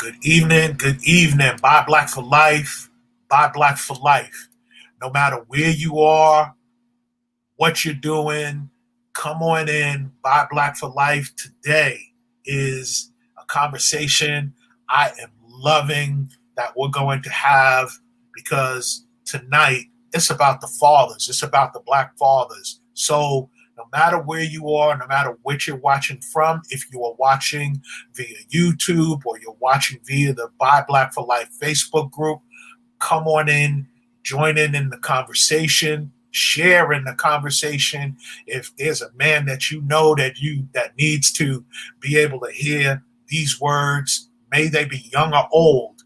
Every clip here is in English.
Good evening. Buy Black for Life. Buy Black for Life. No matter where you are, what you're doing, come on in. Buy Black for Life. Today is a conversation I am loving that we're going to have because tonight it's about the fathers. It's about the Black fathers. So no matter where you are, no matter what you're watching from, if you are watching via YouTube or you're watching via the Buy Black for Life Facebook group, come on in, join in the conversation, share in the conversation. If there's a man that you know that needs to be able to hear these words, may they be young or old,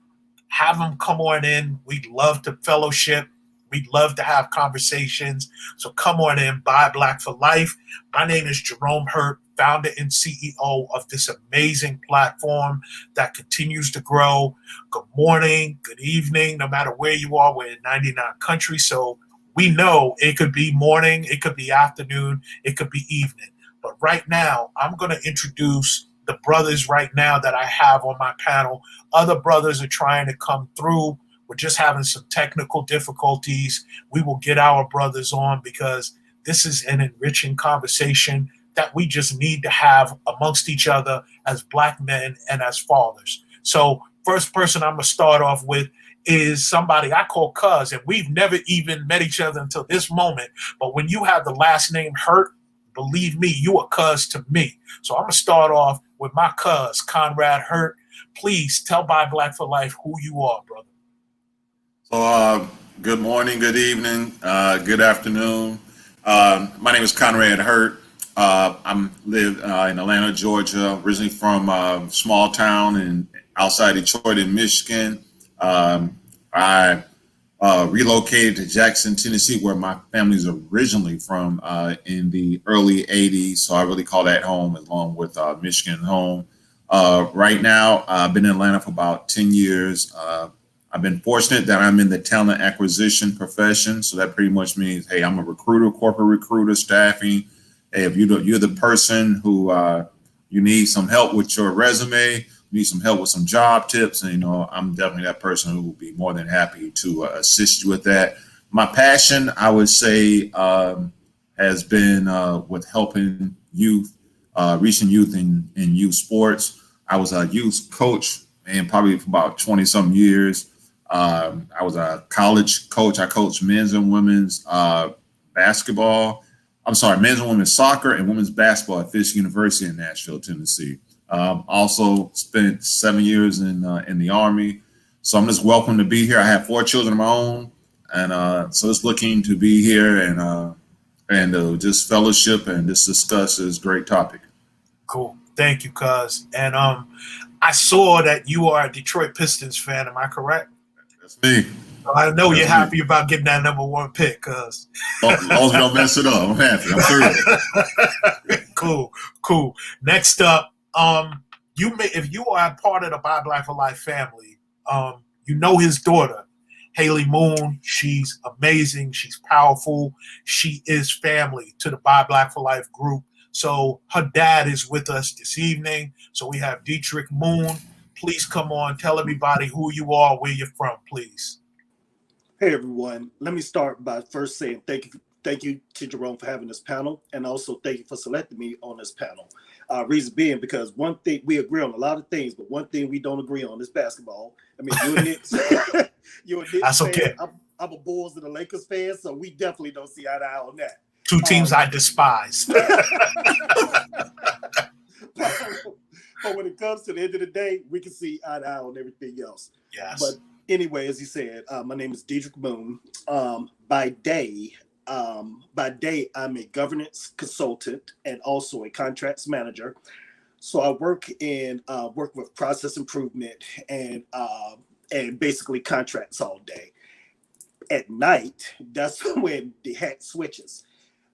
have them come on in. We'd love to fellowship. We'd love to have conversations. So come on in, Buy Black for Life. My name is Jerome Hurt, founder and CEO of this amazing platform that continues to grow. Good morning, good evening, no matter where you are. We're in 99 countries, so we know it could be morning, it could be afternoon, it could be evening. But right now, I'm going to introduce the brothers right now that I have on my panel. Other brothers are trying to come through. We're just having some technical difficulties. We will get our brothers on because this is an enriching conversation that we just need to have amongst each other as Black men and as fathers. So first person I'm going to start off with is somebody I call Cuz, and we've never even met each other until this moment. But when you have the last name Hurt, believe me, you are Cuz to me. So I'm going to start off with my Cuz, Conrad Hurt. Please tell Buy Black for Life who you are, brother. So, good morning, good evening, good afternoon. My name is Conrad Hurt. I live in Atlanta, Georgia, originally from a small town outside Detroit in Michigan. I relocated to Jackson, Tennessee, where my family's originally from in the early 80s. So I really call that home along with Michigan home. Right now, I've been in Atlanta for about 10 years. I've been fortunate that I'm in the talent acquisition profession. So that pretty much means, hey, I'm a recruiter, corporate recruiter, staffing. Hey, if you're the person who you need some help with your resume, you need some help with some job tips, and I'm definitely that person who will be more than happy to assist you with that. My passion, I would say, has been with helping youth, reaching youth in youth sports. I was a youth coach, and probably for about 20 some years. I was a college coach. I coached men's and women's basketball. I'm sorry, men's and women's soccer and women's basketball at Fisk University in Nashville, Tennessee. Also spent 7 years in the Army. So I'm just welcome to be here. I have 4 children of my own, and so it's looking to be here and just fellowship and just discuss this great topic. Cool. Thank you, Cuz. And I saw that you are a Detroit Pistons fan. Am I correct? That's me. I know you're happy about getting that number 1 pick, Cuz. As long as we don't mess it up, I'm happy. I'm through. Cool. Next up, if you are a part of the Buy Black for Life family, you know his daughter, Haley Moon. She's amazing. She's powerful. She is family to the Buy Black for Life group. So her dad is with us this evening. So we have Dietrich Moon. Please come on, tell everybody who you are, where you're from, please. Hey everyone, let me start by first saying thank you to Jerome for having this panel, and also thank you for selecting me on this panel. Reason being because one thing, we agree on a lot of things, but one thing we don't agree on is basketball. I mean, you're a Knicks, you're a Knicks That's fan. Okay. I'm a Bulls and a Lakers fan, so we definitely don't see eye to eye on that. 2 teams I despise. But when it comes to the end of the day, we can see eye to eye on everything else. Yes. But anyway, as he said, my name is Dietrich Moon. By day, I'm a governance consultant and also a contracts manager. So I work with process improvement and basically contracts all day. At night, that's when the hat switches.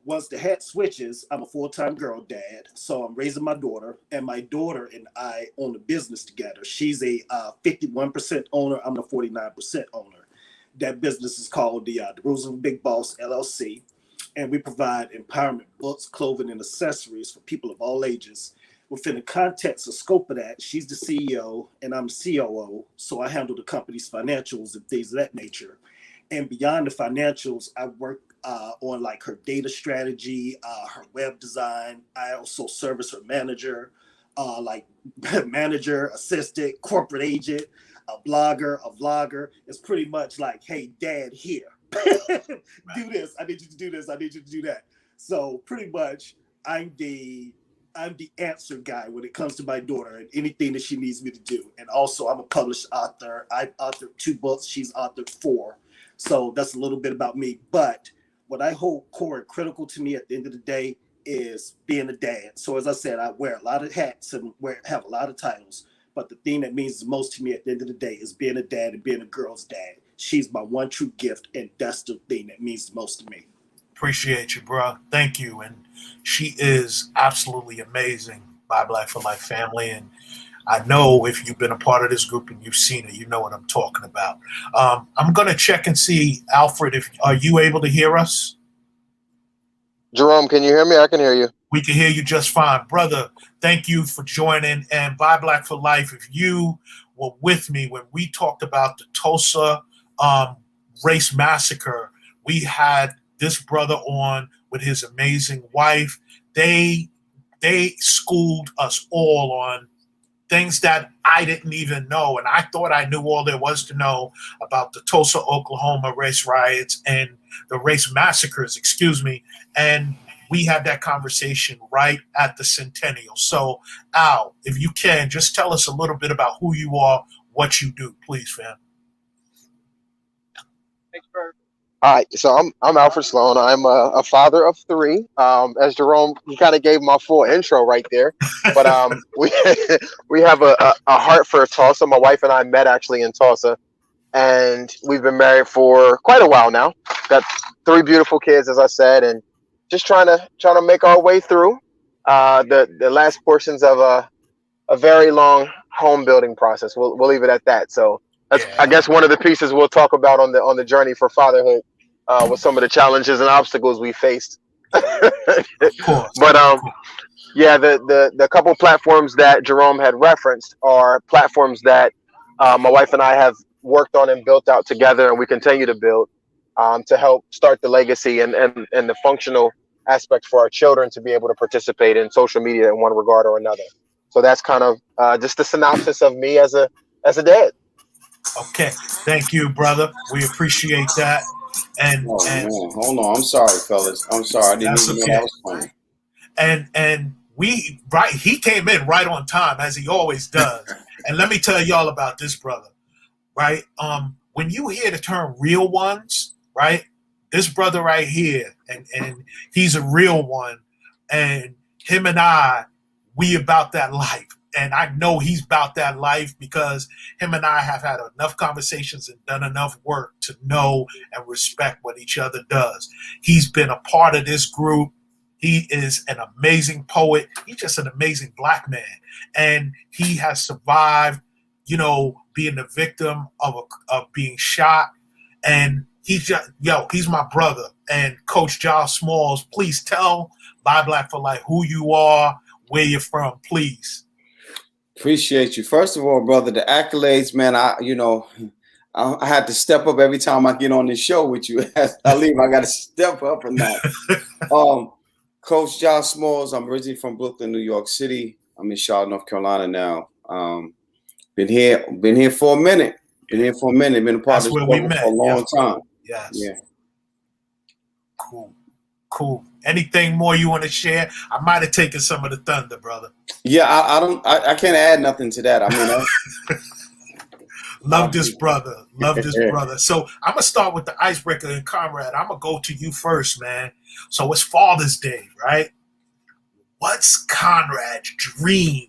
Once the hat switches, I'm a full-time girl dad, so I'm raising my daughter, and my daughter and I own a business together. She's a 51% owner, I'm the 49% owner. That business is called the Rules of Big Boss LLC, and we provide empowerment books, clothing, and accessories for people of all ages. Within the context or scope of that, she's the CEO and I'm COO. So I handle the company's financials and things of that nature. And beyond the financials, I work on like her data strategy, her web design. I also serve as her manager, like manager, assistant, corporate agent, a blogger, a vlogger. It's pretty much like, hey, dad, here. Do this. I need you to do this. I need you to do that. So pretty much I'm the answer guy when it comes to my daughter and anything that she needs me to do. And also I'm a published author. I've authored 2 books. She's authored 4. So that's a little bit about me. But what I hold core and critical to me at the end of the day is being a dad. So as I said, I wear a lot of hats and have a lot of titles. But the thing that means the most to me at the end of the day is being a dad and being a girl's dad. She's my one true gift, and that's the thing that means the most to me. Appreciate you, bro. Thank you. And she is absolutely amazing, BuyBlack4Life family. And I know if you've been a part of this group and you've seen it, you know what I'm talking about. I'm going to check and see, Alfred, are you able to hear us? Jerome, can you hear me? I can hear you. We can hear you just fine. Brother, thank you for joining. And BuyBlack4Life, if you were with me when we talked about the Tulsa race massacre, we had this brother on with his amazing wife. They schooled us all on things that I didn't even know. And I thought I knew all there was to know about the Tulsa, Oklahoma race riots and the race massacres, and we had that conversation right at the Centennial. So, Al, if you can, just tell us a little bit about who you are, what you do, please, fam. All right, so I'm Alfred Sloan. I'm a father of 3. As Jerome, you kind of gave my full intro right there, but we have a heart for Tulsa. My wife and I met actually in Tulsa, and we've been married for quite a while now. Got 3 beautiful kids, as I said, and just trying to make our way through the last portions of a very long home building process. We'll leave it at that. So that's, I guess, one of the pieces we'll talk about on the journey for fatherhood. With some of the challenges and obstacles we faced. But yeah, the couple platforms that Jerome had referenced are platforms that my wife and I have worked on and built out together, and we continue to build to help start the legacy and the functional aspect for our children to be able to participate in social media in one regard or another. So that's kind of just the synopsis of me as a dad. Okay, thank you, brother. We appreciate that. And man, hold on. I'm sorry, fellas. I'm sorry. I didn't even know that was funny. And he came in right on time, as he always does. And let me tell y'all about this brother, right? When you hear the term real ones, right? This brother right here, and he's a real one, and him and we about that life. And I know he's about that life because him and I have had enough conversations and done enough work to know and respect what each other does. He's been a part of this group. He is an amazing poet. He's just an amazing Black man. And he has survived, being the victim of being shot. And he's my brother. And Coach Giles Smalls, please tell BuyBlack4Life who you are, where you're from, please. Appreciate you. First of all, brother, the accolades, man, I had to step up every time I get on this show with you. As I leave, I got to step up and that. Coach Giles Smalls, I'm originally from Brooklyn, New York City. I'm in Charlotte, North Carolina now. Been here for a minute. Been a part of this program for a long time. Yes. Yeah. Cool. Anything more you want to share? I might have taken some of the thunder, brother. Yeah, I can't add nothing to that. I mean, love this brother. So I'm gonna start with the icebreaker, and Conrad, I'm gonna go to you first, man. So it's Father's Day, right? What's Conrad's dream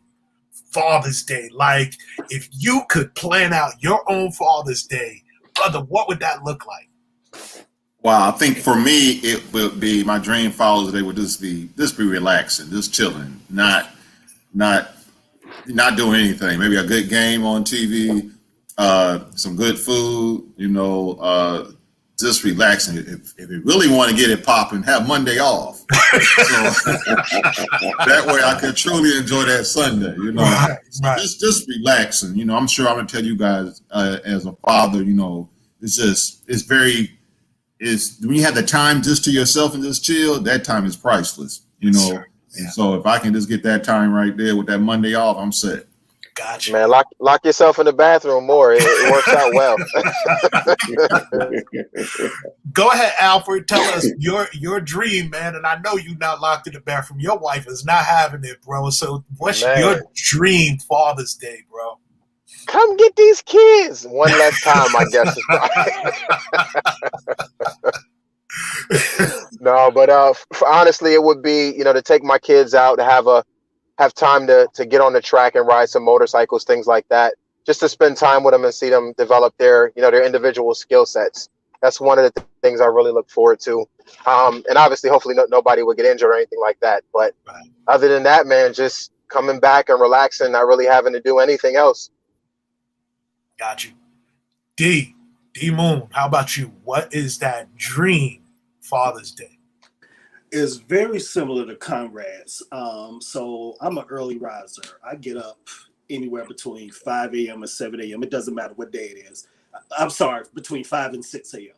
Father's Day? Like, if you could plan out your own Father's Day, brother, what would that look like? Wow, I think for me it would be, my dream Father's Day would just be relaxing, just chilling, not doing anything. Maybe a good game on TV, some good food, just relaxing. If you really want to get it popping, have Monday off. So that way I can truly enjoy that Sunday, you know. Right, So right. just relaxing, you know. I'm sure I'm gonna tell you guys as a father, you know, it's when you have the time just to yourself and just chill, that time is priceless, you know. Sure. Yeah. And so if I can just get that time right there with that Monday off, I'm set. Gotcha. Man, lock yourself in the bathroom more. It works out well. Go ahead, Alfred. Tell us your dream, man. And I know you're not locked in the bathroom. Your wife is not having it, bro. So what's your dream Father's Day, bro? Come get these kids. One less time, I guess. No, but honestly, it would be, you know, to take my kids out, to have time to get on the track and ride some motorcycles, things like that, just to spend time with them and see them develop their individual skill sets. That's one of the things I really look forward to. And obviously, hopefully nobody would get injured or anything like that. But other than that, man, just coming back and relaxing, not really having to do anything else. Got you. D Moon, how about you? What is that dream Father's Day? Is very similar to Conrad's. So I'm an early riser. I get up anywhere between 5 a.m. and 7 a.m. It doesn't matter what day it is. I'm sorry, between 5 and 6 a.m.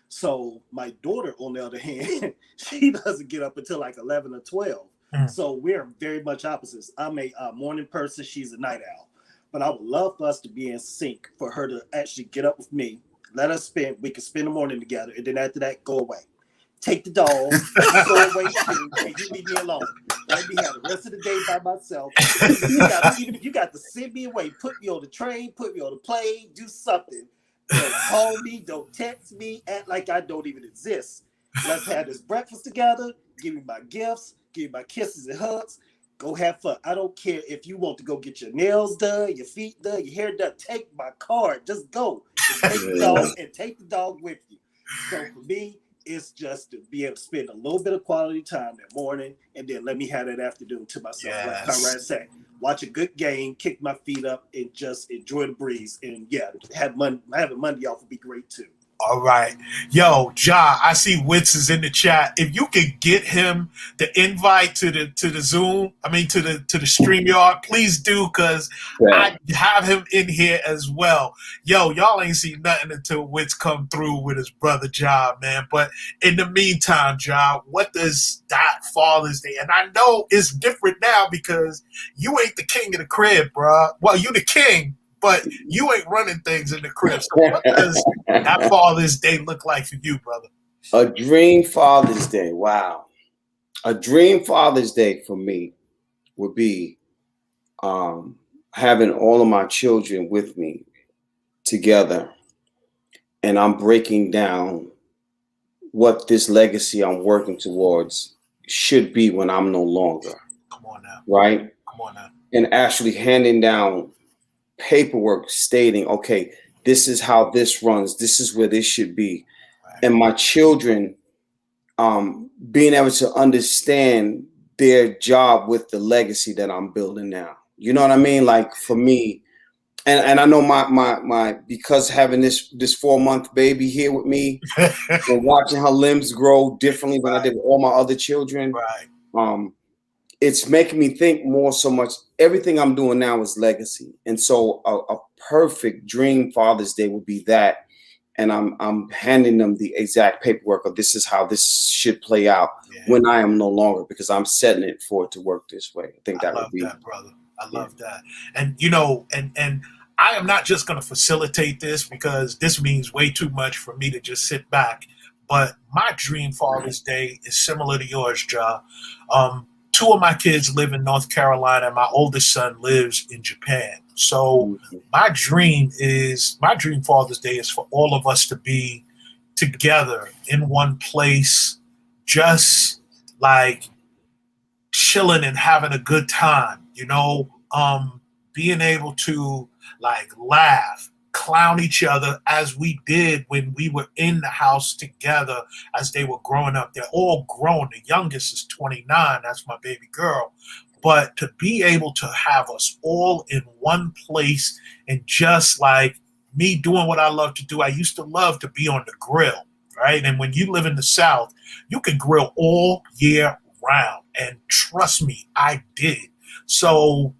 So my daughter, on the other hand, she doesn't get up until like 11 or 12. So we're very much opposites. I'm a morning person. She's a night owl. But I would love for us to be in sync, for her to actually get up with me. We can spend the morning together. And then after that, go away. Take the dog, go away too, and you leave me alone. Let me have the rest of the day by myself. Even if you got to send me away, put me on the train, put me on the plane, do something. Don't call me, don't text me, act like I don't even exist. Let's have this breakfast together, give me my gifts, give me my kisses and hugs. Go have fun. I don't care if you want to go get your nails done, your feet done, your hair done. Take my card. Just go. Take the dog with you. So for me, it's just to be able to spend a little bit of quality time that morning, and then let me have that afternoon to myself. Yes. Like Conrad said, watch a good game, kick my feet up, and just enjoy the breeze. And yeah, having Monday off would be great too. All right. Yo, Ja, I see Witz is in the chat. If you could get him the invite to the Zoom, to the StreamYard, please do, because I have him in here as well. Yo, y'all ain't seen nothing until Witz come through with his brother Ja, man. But in the meantime, Ja, what does that Father's Day? And I know it's different now because you ain't the king of the crib, bro. Well, you the king, but you ain't running things in the crib. So what does that Father's Day look like for you, brother? A dream Father's Day. Wow. A dream Father's Day for me would be having all of my children with me together. And I'm breaking down what this legacy I'm working towards should be when I'm no longer. Come on now. Right? Come on now. And actually handing down paperwork stating, okay, this is how this runs. This is where this should be. Right. And my children being able to understand their job with the legacy that I'm building now. You know what I mean? Like for me, and I know my because having this 4-month baby here with me and watching her limbs grow differently than I did with all my other children. Right. It's making me think more so much. Everything I'm doing now is legacy. And so a perfect dream Father's Day would be that. And I'm handing them the exact paperwork of this is how this should play out when I am no longer, because I'm setting it for it to work this way. I think that would be that, brother. I love that. And you know, and I am not just going to facilitate this because this means way too much for me to just sit back. But my dream Father's Day is similar to yours, Ja. 2 of my kids live in North Carolina, and my oldest son lives in Japan. So my dream Father's Day is for all of us to be together in one place, just like chilling and having a good time, you know, being able to like laugh, clown each other as we did when we were in the house together as they were growing up. They're all grown. The youngest is 29. That's my baby girl. But to be able to have us all in one place and just like me doing what I love to do. I used to love to be on the grill. right? And when you live in the South, you can grill all year round. And trust me, I did. So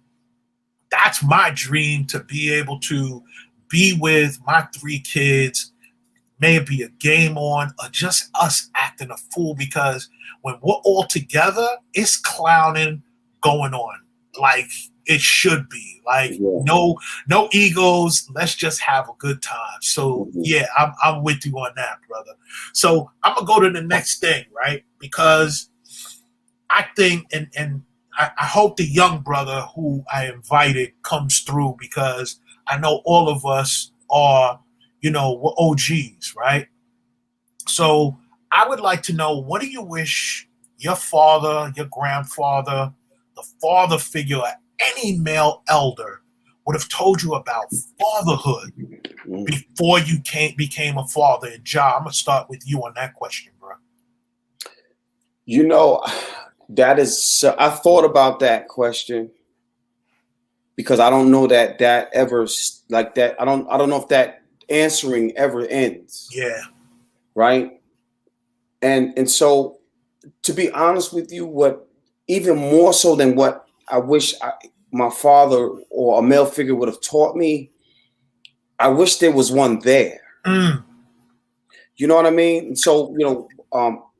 that's my dream, to be able to be with my three kids. May it be a game on or just us acting a fool, because when we're all together, it's clowning going on like it should be. Like Yeah. no egos. Let's just have a good time. So Mhm. yeah, I'm with you on that, brother. So I'm gonna go to the next thing, right? Because I think, and I hope the young brother who I invited comes through, because I know all of us are, we're OGs, right? So I would like to know, what do you wish your father, your grandfather, the father figure, any male elder would have told you about fatherhood Mhm. before you became a father? And Ja, I'm gonna start with you on that question, bro. You know, that is, I thought about that question because I don't know that ever, like that. I don't know if that answering ever ends. Yeah. Right. And so, to be honest with you, what even more so than what I wish my father or a male figure would have taught me, I wish there was one there. Mm. You know what I mean? So,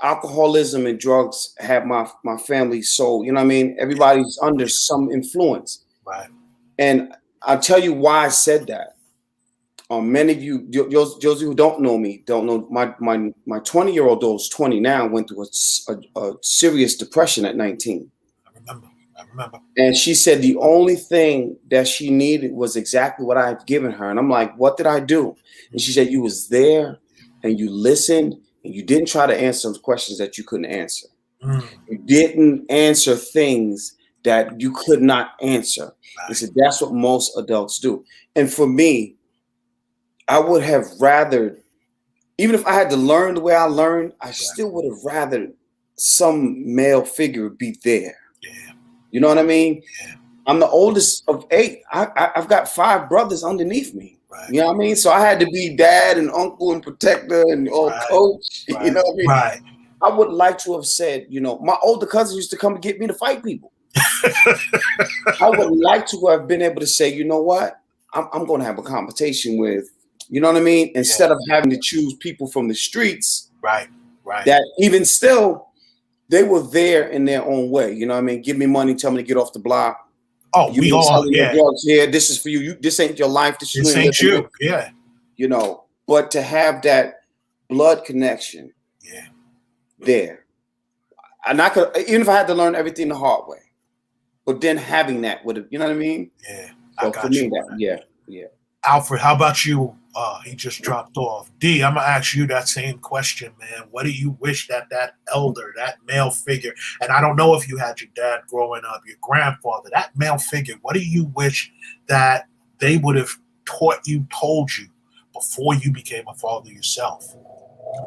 alcoholism and drugs have my family. So, you know what I mean? Everybody's under some influence. Right. And I'll tell you why I said that. Many of you, those who don't know me, don't know my 20-year-old, who's 20 now, went through a serious depression at 19. I remember. And she said the only thing that she needed was exactly what I had given her. And I'm like, what did I do? And she said, you was there and you listened and you didn't try to answer those questions that you couldn't answer. Mm. You didn't answer things that you could not answer. Right. And said, that's what most adults do. And for me, I would have rather, even if I had to learn the way I learned, I still would have rather some male figure be there. Yeah. You know what I mean? Yeah. I'm the oldest of 8. I've got 5 brothers underneath me. Right. You know what I mean? So I had to be dad and uncle and protector and coach. Right. You know what I mean? Right. I would like to have said, my older cousins used to come and get me to fight people. I would like to have been able to say, you know what? I'm going to have a competition with, you know what I mean? Instead of having to choose people from the streets. Right. Right. That even still, they were there in their own way. You know what I mean? Give me money, tell me to get off the block. Oh, You we all, selling your drugs here. This is for you. This ain't your life. This ain't you. Yeah. But to have that blood connection. Yeah. There. And I could, even if I had to learn everything the hard way, but then having that would have, you know what I mean? Yeah. So I got for me, you. Yeah. Alfred, how about you? He just dropped off. D, I'm gonna ask you that same question, man. What do you wish that elder, that male figure, and I don't know if you had your dad growing up, your grandfather, that male figure, what do you wish that they would have told you before you became a father yourself?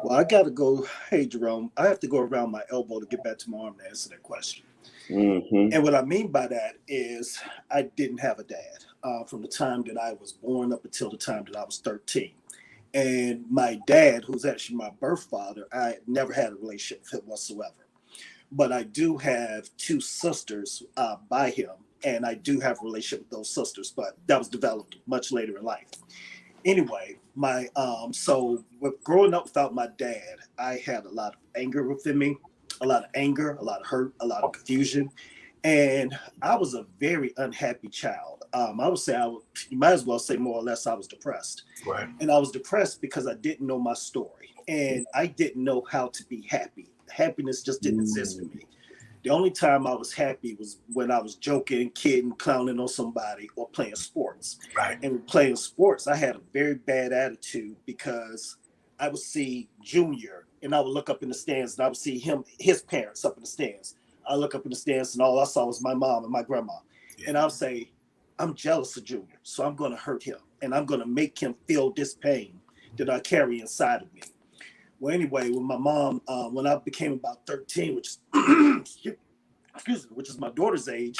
Well, I got to go. Hey, Jerome, I have to go around my elbow to get back to my arm to answer that question. Mm-hmm. And what I mean by that is I didn't have a dad from the time that I was born up until the time that I was 13. And my dad, who's actually my birth father, I never had a relationship with him whatsoever. But I do have 2 sisters by him, and I do have a relationship with those sisters, but that was developed much later in life. Anyway, so with growing up without my dad, I had a lot of anger within me, a lot of anger, a lot of hurt, a lot of confusion, and I was a very unhappy child. I would say you might as well say more or less I was depressed. Right. And I was depressed because I didn't know my story, and I didn't know how to be happy. Happiness just didn't exist for me. The only time I was happy was when I was joking, kidding, clowning on somebody, or playing sports. Right. And with playing sports, I had a very bad attitude because I would see Junior and I would look up in the stands and I would see his parents up in the stands. I look up in the stands and all I saw was my mom and my grandma. Yeah. And I would say, I'm jealous of Junior, so I'm going to hurt him and I'm going to make him feel this pain that I carry inside of me. Well, anyway, when my mom, when I became about 13, which is my daughter's age,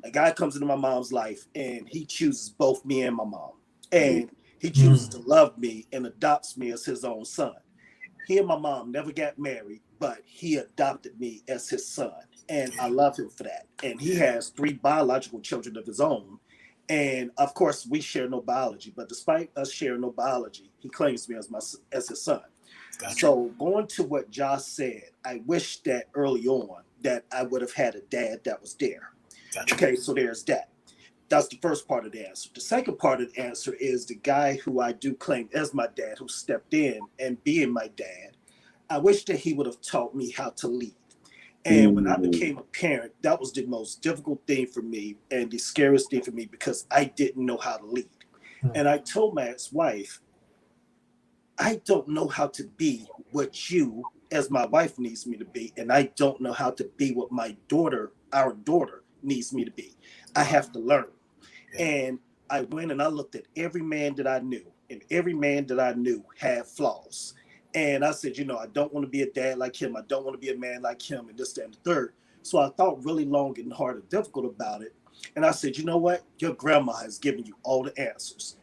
a guy comes into my mom's life and he chooses both me and my mom. And he chooses to love me and adopts me as his own son. He and my mom never got married, but he adopted me as his son. And I love him for that. And he has 3 biological children of his own. And of course, we share no biology, but despite us sharing no biology, he claims me as his son. Gotcha. So going to what Josh said, I wish that early on that I would have had a dad that was there. Gotcha. Okay, so there's that. That's the first part of the answer. The second part of the answer is the guy who I do claim as my dad, who stepped in and being my dad. I wish that he would have taught me how to lead. And when I became a parent, that was the most difficult thing for me and the scariest thing for me because I didn't know how to lead. And I told my ex-wife, I don't know how to be what you, as my wife, needs me to be. And I don't know how to be what my daughter, our daughter, needs me to be. I have to learn. And I went and I looked at every man that I knew, and every man that I knew had flaws. And I said, you know, I don't want to be a dad like him. I don't want to be a man like him, and this, that, and the third. So I thought really long and hard and difficult about it. And I said, you know what? Your grandma has given you all the answers.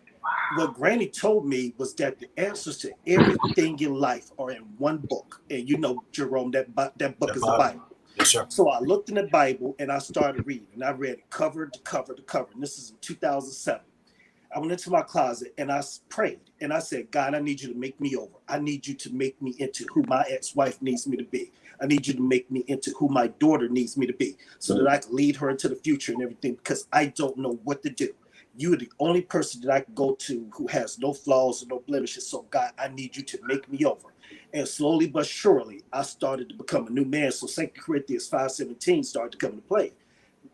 What Granny told me was that the answers to everything in life are in one book. And you know, Jerome, that book is the Bible. Yes, sir. So I looked in the Bible and I started reading. And I read it cover to cover to cover. And this is in 2007. I went into my closet and I prayed. And I said, God, I need you to make me over. I need you to make me into who my ex-wife needs me to be. I need you to make me into who my daughter needs me to be so that I can lead her into the future and everything, because I don't know what to do. You are the only person that I can go to who has no flaws and no blemishes. So God, I need you to make me over. And slowly but surely, I started to become a new man. So 2 Corinthians 5:17 started to come into play.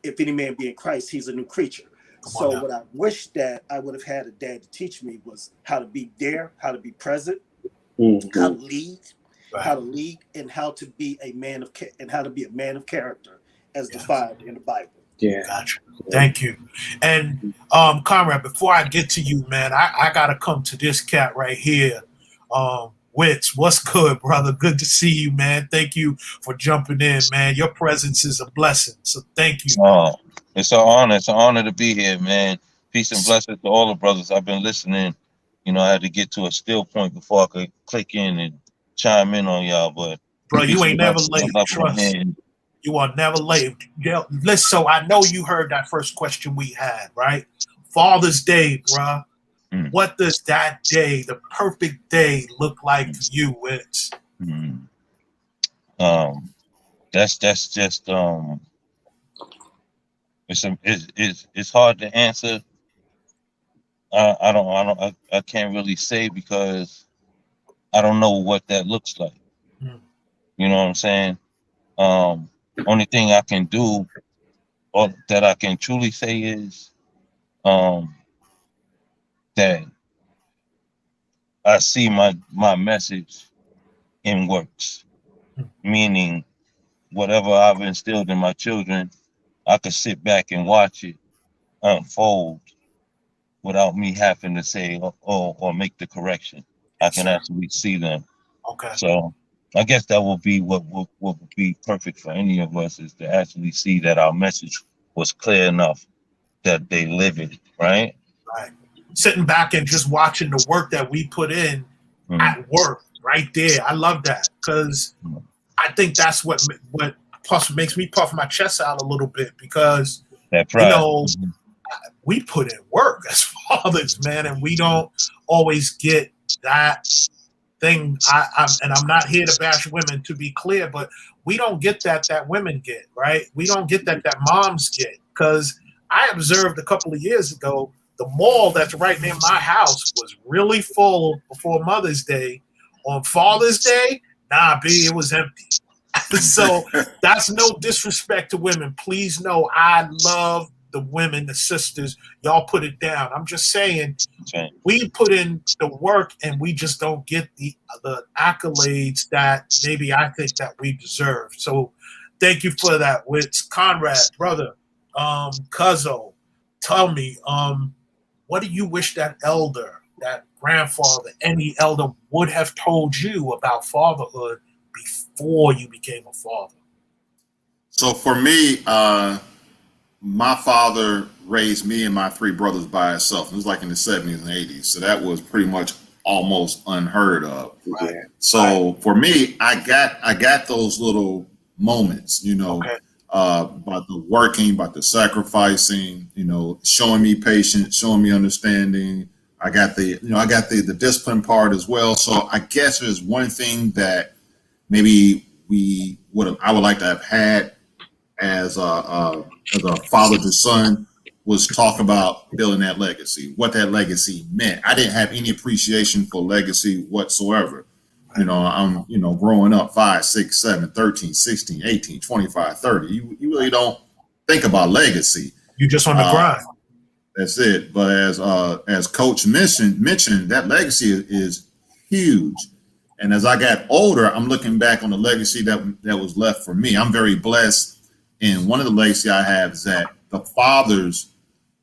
If any man be in Christ, he's a new creature. So what I wish that I would have had a dad to teach me was how to be there, how to be present, how to lead, and how to be a man of character as defined in the Bible. Yeah. Gotcha. Thank you. And Conrad, before I get to you, man, I gotta come to this cat right here. Wits, what's good, brother? Good to see you, man. Thank you for jumping in, man. Your presence is a blessing. So thank you. Oh, it's an honor. It's an honor to be here, man. Peace and blessings to all the brothers. I've been listening. You know, I had to get to a still point before I could click in and chime in on y'all. But Bro, you peace and ain't never blessings. late. I love my Trust. man. You are never late. Listen, so I know you heard that first question we had, right? Father's Day, bruh. What does that day, the perfect day, look like to you, Wits? That's just it's hard to answer. I can't really say because I don't know what that looks like. You know what I'm saying? Only thing I can do, or that I can truly say, is that I see my message in works, meaning whatever I've instilled in my children, I could sit back and watch it unfold without me having to say or make the correction. I can actually see them. Okay. So I guess that will be what would be perfect for any of us, is to actually see that our message was clear enough that they live it, right? Right. Sitting back and just watching the work that we put in at work right there. I love that, because I think that's what makes me puff my chest out a little bit, because that pride. You know, we put in work as fathers, man, and we don't always get that thing. I'm not here to bash women, to be clear, but we don't get that women get, right? We don't get that moms get, because I observed a couple of years ago, the mall that's right near my house was really full before Mother's Day. On Father's Day, nah, B, it was empty. So that's no disrespect to women. Please know I love the women, the sisters. Y'all put it down. I'm just saying, we put in the work and we just don't get the accolades that maybe I think that we deserve. So thank you for that. With Conrad, brother, Cuzzo, tell me, what do you wish that elder, that grandfather, any elder would have told you about fatherhood before you became a father? So for me, my father raised me and my 3 brothers by himself. It was like in the 70s and 80s. So that was pretty much almost unheard of. Right. So for me, I got those little moments, Okay. about the working, about the sacrificing, showing me patience, showing me understanding. I got the discipline part as well. So I guess there's one thing that maybe I would like to have had as a father to son was talk about building that legacy, what that legacy meant. I didn't have any appreciation for legacy whatsoever. I'm, growing up 5, 6, 7, 13, 16, 18, 25, 30. You really don't think about legacy. You just on the grind. That's it. But as Coach mentioned, that legacy is huge. And as I got older, I'm looking back on the legacy that was left for me. I'm very blessed. And one of the legacy I have is that the fathers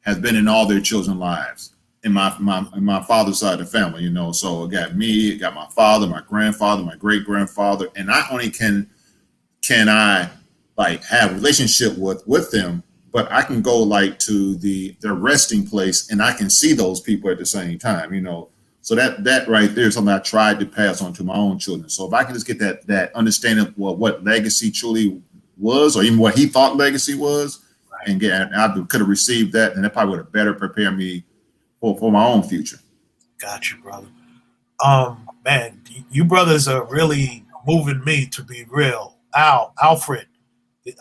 has been in all their children's lives in my father's side of the family, So it got me, it got my father, my grandfather, my great grandfather, and not only can I like have a relationship with them, but I can go like to their resting place and I can see those people at the same time, So that right there is something I tried to pass on to my own children. So if I can just get that understanding of what legacy truly was, or even what he thought legacy was, and I could have received that, and that probably would have better prepared me for my own future. Got you, brother. Man, you brothers are really moving me, to be real. Alfred,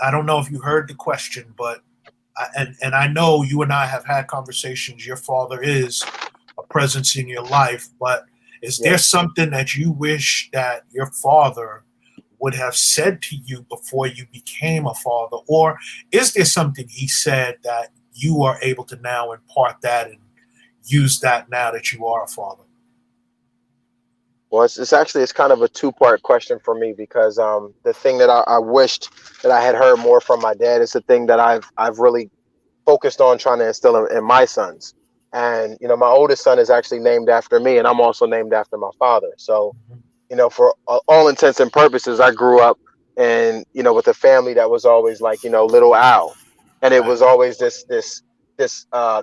I don't know if you heard the question, but I know you and I have had conversations. Your father is a presence in your life, but is there something that you wish that your father would have said to you before you became a father, or is there something he said that you are able to now impart that and use that now that you are a father? Well, it's kind of a two-part question for me, because the thing that I wished that I had heard more from my dad is the thing that I've really focused on trying to instill in my sons. And my oldest son is actually named after me, and I'm also named after my father. So for all intents and purposes, I grew up and with a family that was always like little Al, and it was always this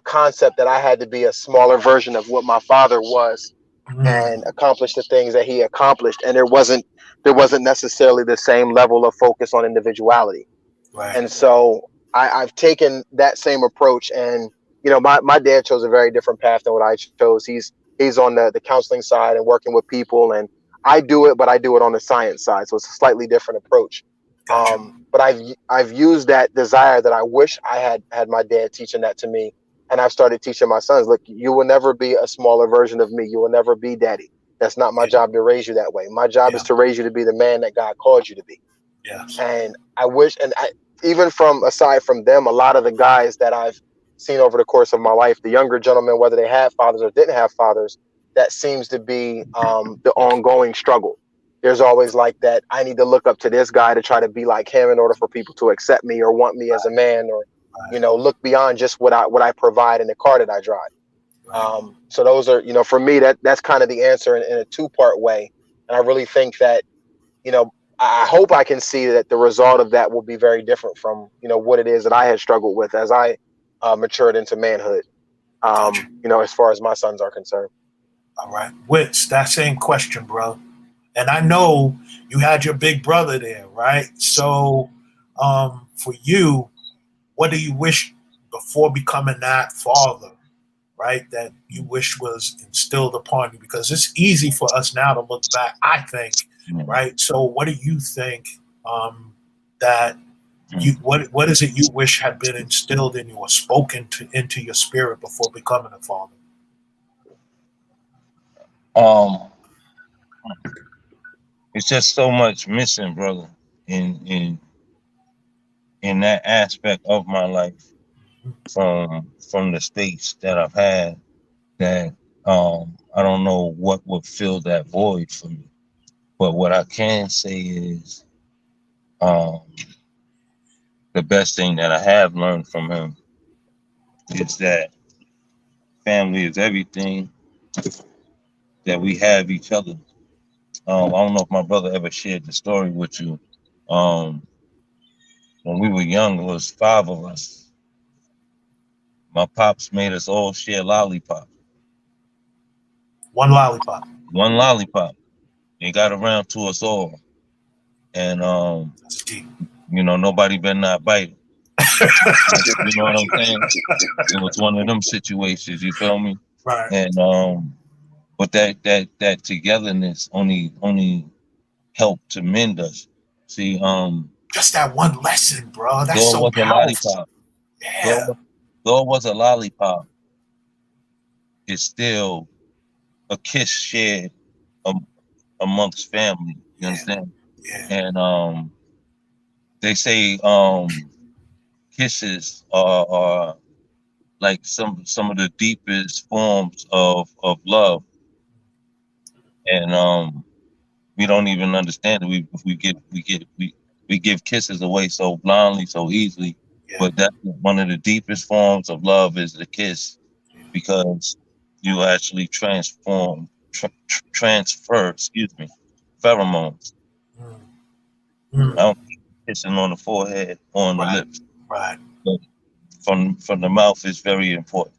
concept that I had to be a smaller version of what my father was and accomplish the things that he accomplished, and there wasn't necessarily the same level of focus on individuality. Right. And so I've taken that same approach, and my dad chose a very different path than what I chose. He's on the counseling side and working with people, and I do it, but I do it on the science side, so it's a slightly different approach. Gotcha. But I've used that desire that I wish I had my dad teaching that to me, and I've started teaching my sons. Look, you will never be a smaller version of me. You will never be daddy. That's not my job to raise you that way. My job is to raise you to be the man that God called you to be. Yes. And I wish, even from aside from them, a lot of the guys that I've seen over the course of my life, the younger gentlemen, whether they had fathers or didn't have fathers, that seems to be the ongoing struggle. There's always like that. I need to look up to this guy to try to be like him in order for people to accept me or want me as a man, or look beyond just what I provide in the car that I drive. So those are, for me, that's kind of the answer in a two-part way. And I really think that, I hope I can see that the result of that will be very different from, what it is that I had struggled with as I matured into manhood, Gotcha. As far as my sons are concerned. All right. Wits, that same question, bro. And I know you had your big brother there, right? So for you, what do you wish before becoming that father, right, that you wish was instilled upon you? Because it's easy for us now to look back, I think, right? So what do you think that what is it you wish had been instilled in you or spoken into your spirit before becoming a father? It's just so much missing, brother, in that aspect of my life from the states that I've had, that I don't know what would fill that void for me. But what I can say is the best thing that I have learned from him is that family is everything, that we have each other. I don't know if my brother ever shared the story with you. When we were young, it was 5 of us. My pops made us all share lollipop. One lollipop. One lollipop. It got around to us all. And That's deep. nobody better not bite it. You know what I'm saying? It was one of them situations, you feel me? Right. And but that togetherness only helped to mend us. See, Just that one lesson, bro. That's though it so was a powerful. lollipop, Yeah. though it was a lollipop, it's still a kiss shared amongst family. You understand? Yeah. And they say kisses are like some of the deepest forms of love, and we don't even understand it. We give kisses away so blindly, so easily, Yeah. but that's one of the deepest forms of love is the kiss, because you actually transfer, excuse me, pheromones. Mm. I Mm. don't kissing on the forehead or on the Right. lips, Right. but from the mouth is very important.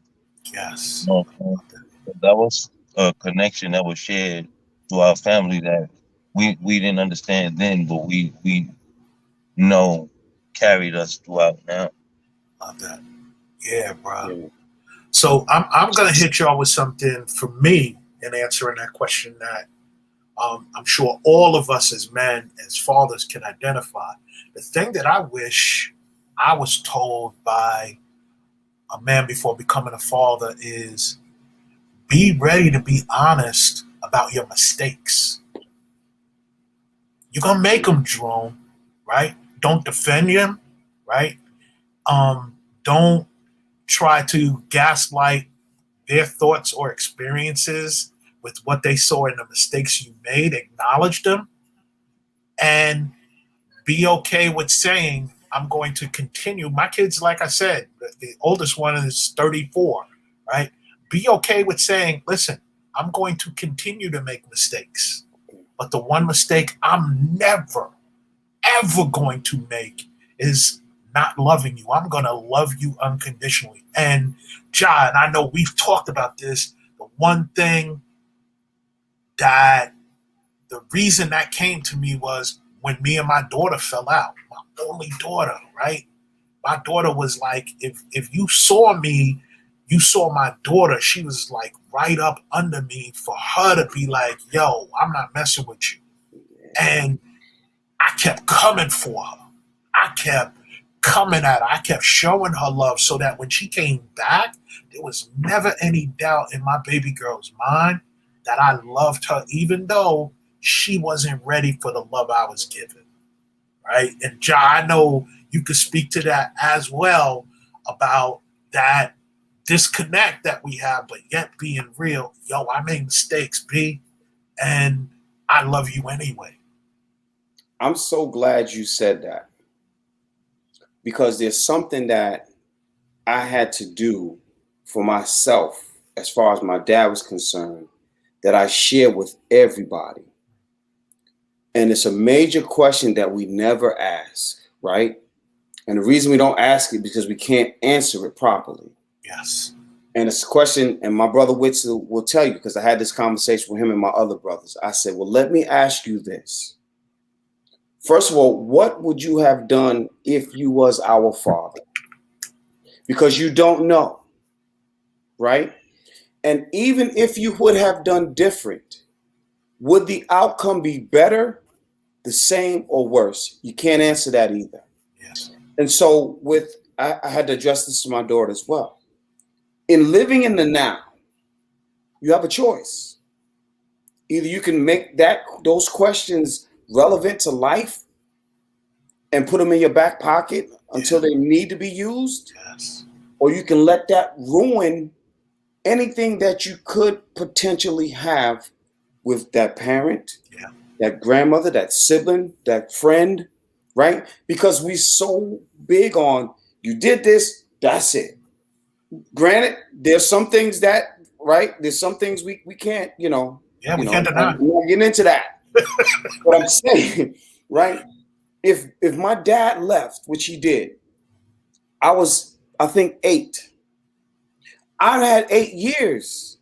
Yes. You know what I'm saying? That was a connection that was shared to our family that we didn't understand then, but we know carried us throughout now. Love that. Yeah, bro. Yeah. So I'm gonna hit y'all with something for me in answering that question that I'm sure all of us as men, as fathers, can identify. The thing that I wish I was told by a man before becoming a father is be ready to be honest about your mistakes. You're gonna make them, Jerome, right? Don't defend them, right? Don't try to gaslight their thoughts or experiences with what they saw in the mistakes you made. Acknowledge them and be okay with saying, I'm going to continue. My kids, like I said, the oldest one is 34, right? Be okay with saying, listen, I'm going to continue to make mistakes. But the one mistake I'm never, ever going to make is not loving you. I'm going to love you unconditionally. And John, I know we've talked about this. The one thing that the reason that came to me was when me and my daughter fell out. My only daughter, right? My daughter was like, if you saw me, you saw my daughter. She was like right up under me for her to be like, yo, I'm not messing with you. And I kept coming for her. I kept coming at her. I kept showing her love so that when she came back, there was never any doubt in my baby girl's mind that I loved her, even though she wasn't ready for the love I was giving. Right. And John, I know you could speak to that as well about that disconnect that we have, but yet being real. Yo, I made mistakes, B, and I love you anyway. I'm so glad you said that, because there's something that I had to do for myself as far as my dad was concerned that I share with everybody. And it's a major question that we never ask, right? And the reason we don't ask it because we can't answer it properly. Yes. And it's a question, and my brother Witzel will tell you, because I had this conversation with him and my other brothers. I said, well, let me ask you this. First of all, what would you have done if you was our father? Because you don't know, right? And even if you would have done different, would the outcome be better, the same, or worse? You can't answer that either. Yes. And so I had to address this to my daughter as well. In living in the now, you have a choice. Either you can make those questions relevant to life and put them in your back pocket until they need to be used, Yes. or you can let that ruin anything that you could potentially have with that parent, that grandmother, that sibling, that friend, right? Because we're so big on, you did this, that's it. Granted, there's some things that, right? There's some things we can't, Yeah, we can't deny. I'm not getting into that. But I'm saying, right? If my dad left, which he did, I was, I think, 8. I had 8 years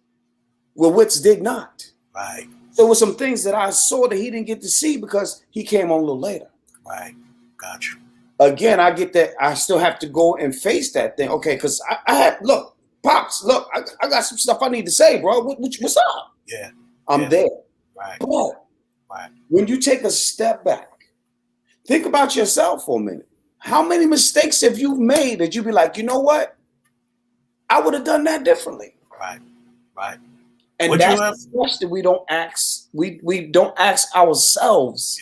where wits did not. Right. There were some things that I saw that he didn't get to see because he came on a little later. Right. Gotcha. Again, I get that. I still have to go and face that thing. Okay, because I had, look, Pops, look, I got some stuff I need to say, bro. What's up? Yeah. I'm there. Right. But Right. when you take a step back, think about yourself for a minute. How many mistakes have you made that you be like, you know what? I would have done that differently. Right. Right. And Would that's the question we don't ask. We don't ask ourselves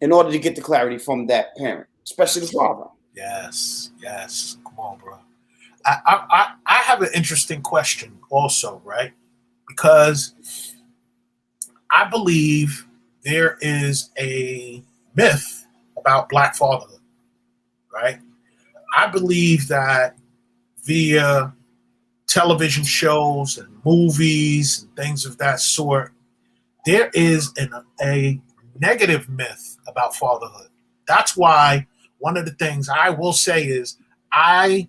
in order to get the clarity from that parent, especially the father. Yes. Yes. Come on, bro. I have an interesting question also, right? Because I believe there is a myth about Black fatherhood, right? I believe that via television shows and movies and things of that sort, there is a negative myth about fatherhood. That's why one of the things I will say is I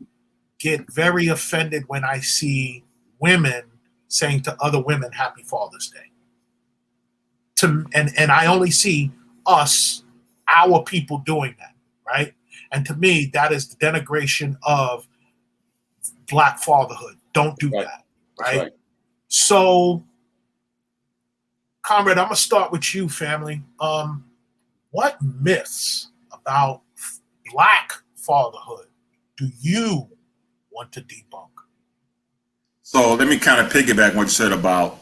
get very offended when I see women saying to other women, Happy Father's Day. And I only see us, our people doing that, right? And to me, that is the denigration of Black fatherhood. Don't do that, right? So, Comrade, I'm gonna start with you, family. What myths about Black fatherhood do you want to debunk? So let me kind of piggyback what you said about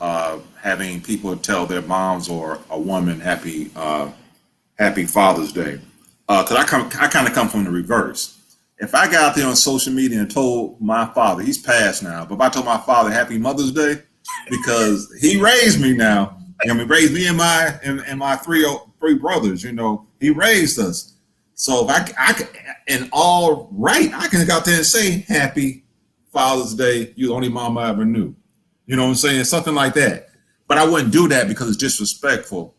having people tell their moms or a woman happy Father's Day. Because I kind of come from the reverse. If I got out there on social media and told my father, he's passed now, but if I told my father Happy Mother's Day, because he raised me now, I mean, raised me and my three brothers, you know, he raised us. So if I in all right, I can go out there and say Happy Father's Day, you're the only mom I ever knew. You know what I'm saying? Something like that. But I wouldn't do that because it's disrespectful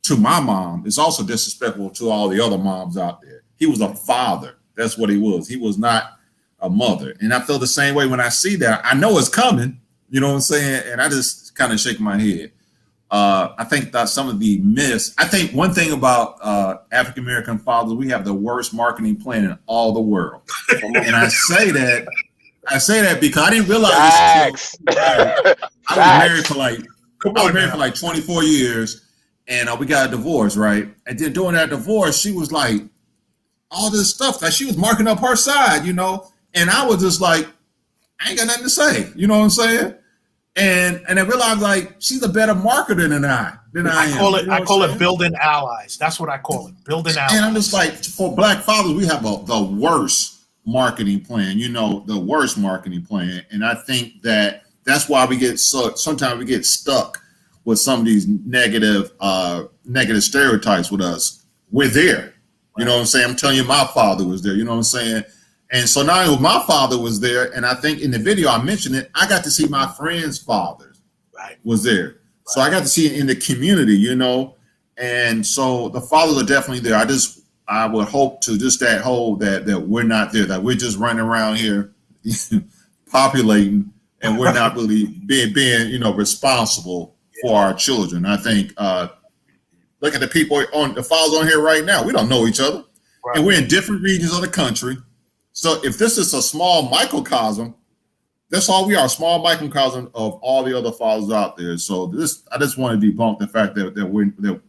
to my mom. It's also disrespectful to all the other moms out there. He was a father. That's what he was. He was not a mother. And I feel the same way when I see that. I know it's coming. You know what I'm saying? And I just kind of shake my head. I think that some of the myths, I think one thing about African-American fathers, we have the worst marketing plan in all the world. And I say that because I didn't realize this until I was married for like 24 years, and we got a divorce, right? And then during that divorce, she was like, all this stuff that she was marking up her side, you know, and I was just like, I ain't got nothing to say, you know what I'm saying? And I realized like she's a better marketer than I am. I call it building allies. That's what I call it, building allies. And I'm just like, for Black fathers, we have the worst marketing plan, you know, the worst marketing plan. And I think that's why sometimes we get stuck with some of these negative stereotypes with us. We're there. You know what I'm saying? I'm telling you, my father was there. You know what I'm saying? And so not only my father was there, and I think in the video I mentioned it, I got to see my friends' fathers was there. Right. So I got to see it in the community, you know. And so the fathers are definitely there. I would hope to just that we're not there, that we're just running around here populating, and we're not really being you know, responsible for our children. I think look at the people on the fathers on here right now. We don't know each other, and we're in different regions of the country. So if this is a small microcosm, that's all we are, a small microcosm of all the other fathers out there. So I just want to debunk the fact that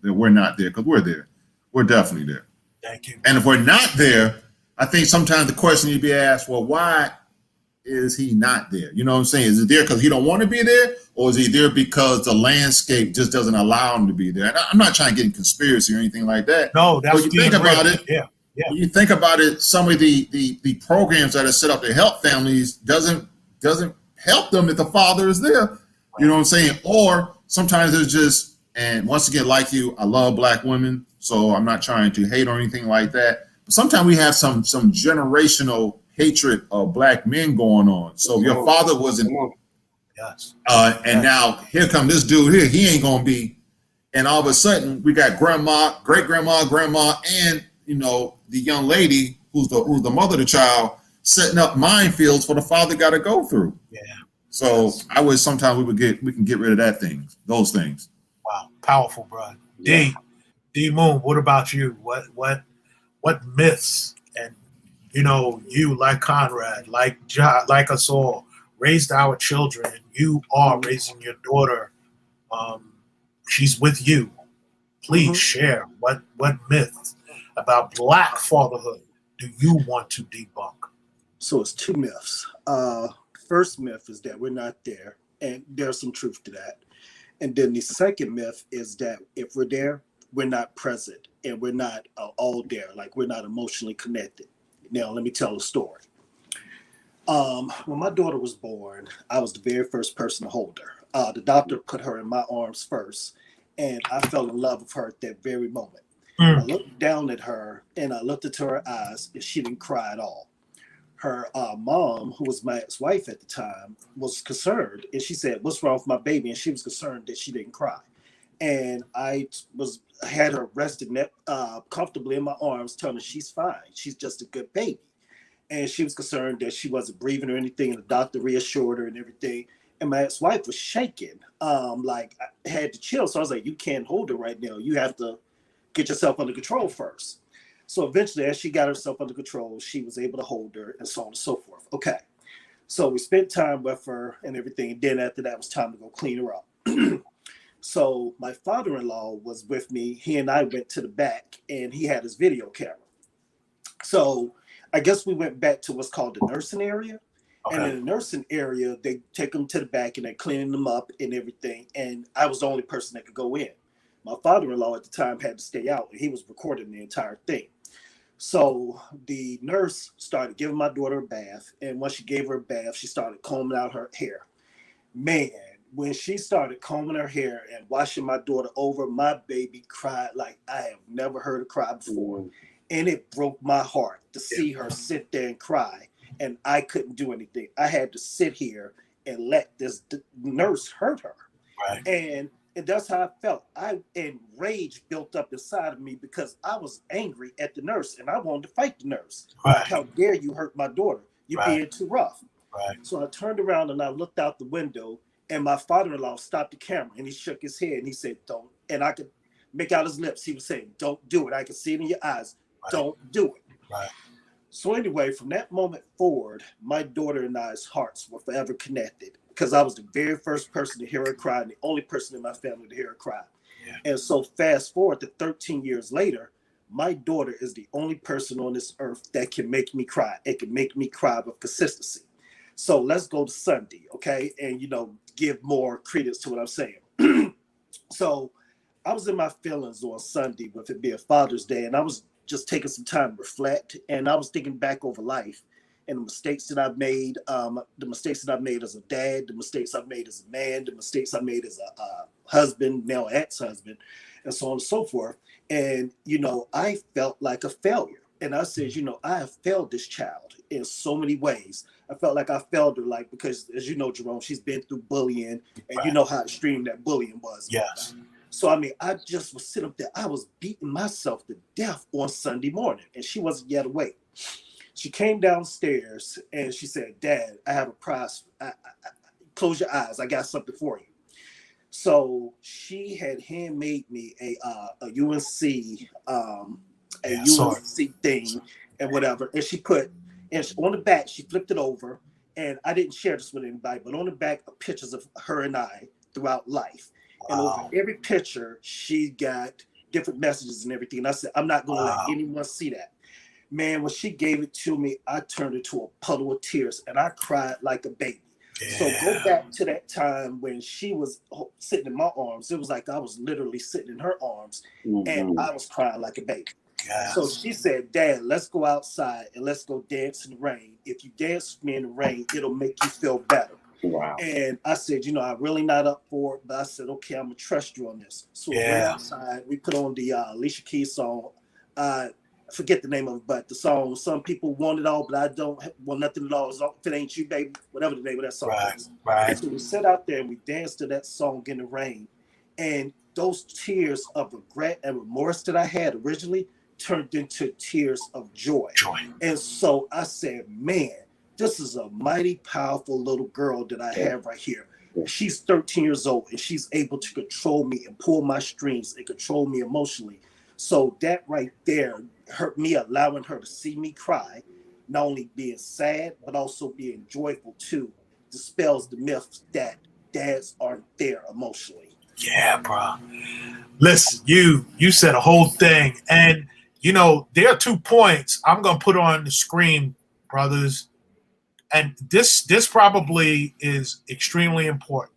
we're not there, because we're there. We're definitely there. Thank you. And if we're not there, I think sometimes the question you'd be asked, well, why is he not there? You know what I'm saying? Is it there because he don't want to be there, or is he there because the landscape just doesn't allow him to be there? And I'm not trying to get in conspiracy or anything like that. No, that's but you think about it. Yeah. When you think about it, some of the programs that are set up to help families doesn't help them if the father is there. You know what I'm saying? Or sometimes it's just, and once again, like you, I love Black women, so I'm not trying to hate or anything like that. But sometimes we have some generational hatred of Black men going on. So your father wasn't, and now here come this dude here, he ain't gonna be, and all of a sudden we got grandma, great grandma, and you know, the young lady who's the mother of the child setting up minefields for the father got to go through. Yeah. So I wish sometimes we can get rid of those things. Wow, powerful, bro. Yeah. D Moon, what about you? What myths and you like Conrad, like us all, raised our children. You are Mhm. raising your daughter. Um, she's with you. Please Mhm. share what myths about Black fatherhood do you want to debunk? So it's two myths. First myth is that we're not there, and there's some truth to that. And then the second myth is that if we're there, we're not present, and we're not all there. Like we're not emotionally connected. Now, let me tell a story. When my daughter was born, I was the very first person to hold her. The doctor put her in my arms first, and I fell in love with her at that very moment. I Mm, looked down at her and I looked into her eyes, and she didn't cry at all. Her mom, who was my ex-wife at the time, was concerned, and she said, "What's wrong with my baby?" And she was concerned that she didn't cry. And I had her rested comfortably in my arms, telling her she's fine. She's just a good baby. And she was concerned that she wasn't breathing or anything, and the doctor reassured her and everything. And my ex-wife was shaking, like I had to chill. So I was like, "You can't hold her right now. You have to get yourself under control first." So eventually, as she got herself under control, she was able to hold her and so on and so forth. Okay. So we spent time with her and everything. And then after that, it was time to go clean her up. So my father-in-law was with me. He and I went to the back and he had his video camera. So I guess we went back to what's called the nursing area. And okay. in the nursing area, they take them to the back and they're cleaning them up and everything. And I was the only person that could go in. My father-in-law at the time had to stay out, and he was recording the entire thing. So the nurse started giving my daughter a bath, and once she gave her a bath, she started combing out her hair. Man, when she started combing her hair and washing my daughter over, my baby cried like I have never heard her cry before. Mm. And it broke my heart to Yeah. see her sit there and cry, and I couldn't do anything. I had to sit here and let this nurse hurt her. Right. And that's how I felt. And rage built up inside of me because I was angry at the nurse and I wanted to fight the nurse. Like, Right. how dare you hurt my daughter? You're Right. being too rough. Right. So I turned around and I looked out the window, and my father-in-law stopped the camera and he shook his head and he said, "Don't." And I could make out his lips. He was saying, "Don't do it." I could see it in your eyes. Right. Don't do it. Right. So anyway, from that moment forward, my daughter and I's hearts were forever connected because I was the very first person to hear her cry and the only person in my family to hear her cry. Yeah. And so fast forward to 13 years later, my daughter is the only person on this earth that can make me cry. It can make me cry with consistency. So let's go to Sunday, okay? And, give more credence to what I'm saying. So I was in my feelings on Sunday with it being Father's Day, and I was just taking some time to reflect, and I was thinking back over life and the mistakes that I've made, the mistakes that I've made as a dad, the mistakes I've made as a man, the mistakes I made as a husband, now ex-husband, and so on and so forth. And, I felt like a failure. And I said, I have failed this child in so many ways. I felt like I failed her, like, because as you know, Jerome, she's been through bullying, and you Right. know how extreme that bullying was. Yes. So, I mean, I just was sitting up there. I was beating myself to death on Sunday morning, and she wasn't yet awake. She came downstairs and she said, "Dad, I have a prize. Close your eyes. I got something for you." So she had handmade me a UNC Yeah. Sorry. thing and whatever, and she put and on the back she flipped it over, and I didn't share this with anybody, but on the back are pictures of her and I throughout life, and over Wow. every picture she got different messages and everything. And I said, "I'm not going to let Wow. anyone see that." Man, when she gave it to me, I turned into a puddle of tears and I cried like a baby. So go Yeah. back to that time when she was sitting in my arms. It was like I was literally sitting in her arms and Mhm. I was crying like a baby. So Yes. she said, "Dad, let's go outside and let's go dance in the rain. If you dance with me in the rain, it'll make you feel better." Wow. And I said, "I'm really not up for it," but I said, "Okay, I'm gonna trust you on this." So we went Yeah. outside. We put on the Alicia Keys song. I forget the name of it, but the song, "Some People Want It All, but I Don't Want Nothing at All. If it ain't you, baby," whatever the name of that song Right. is. Right. So we sat out there and we danced to that song in the rain. And those tears of regret and remorse that I had originally turned into tears of joy. Joy. And so I said, "Man, this is a mighty powerful little girl that I have right here. She's 13 years old and she's able to control me and pull my strings and control me emotionally. So that right there hurt me, allowing her to see me cry, not only being sad, but also being joyful too, dispels the myth that dads aren't there emotionally. Yeah, bro. Listen, you said a whole thing, and there are 2 points I'm gonna put on the screen, brothers, and this probably is extremely important.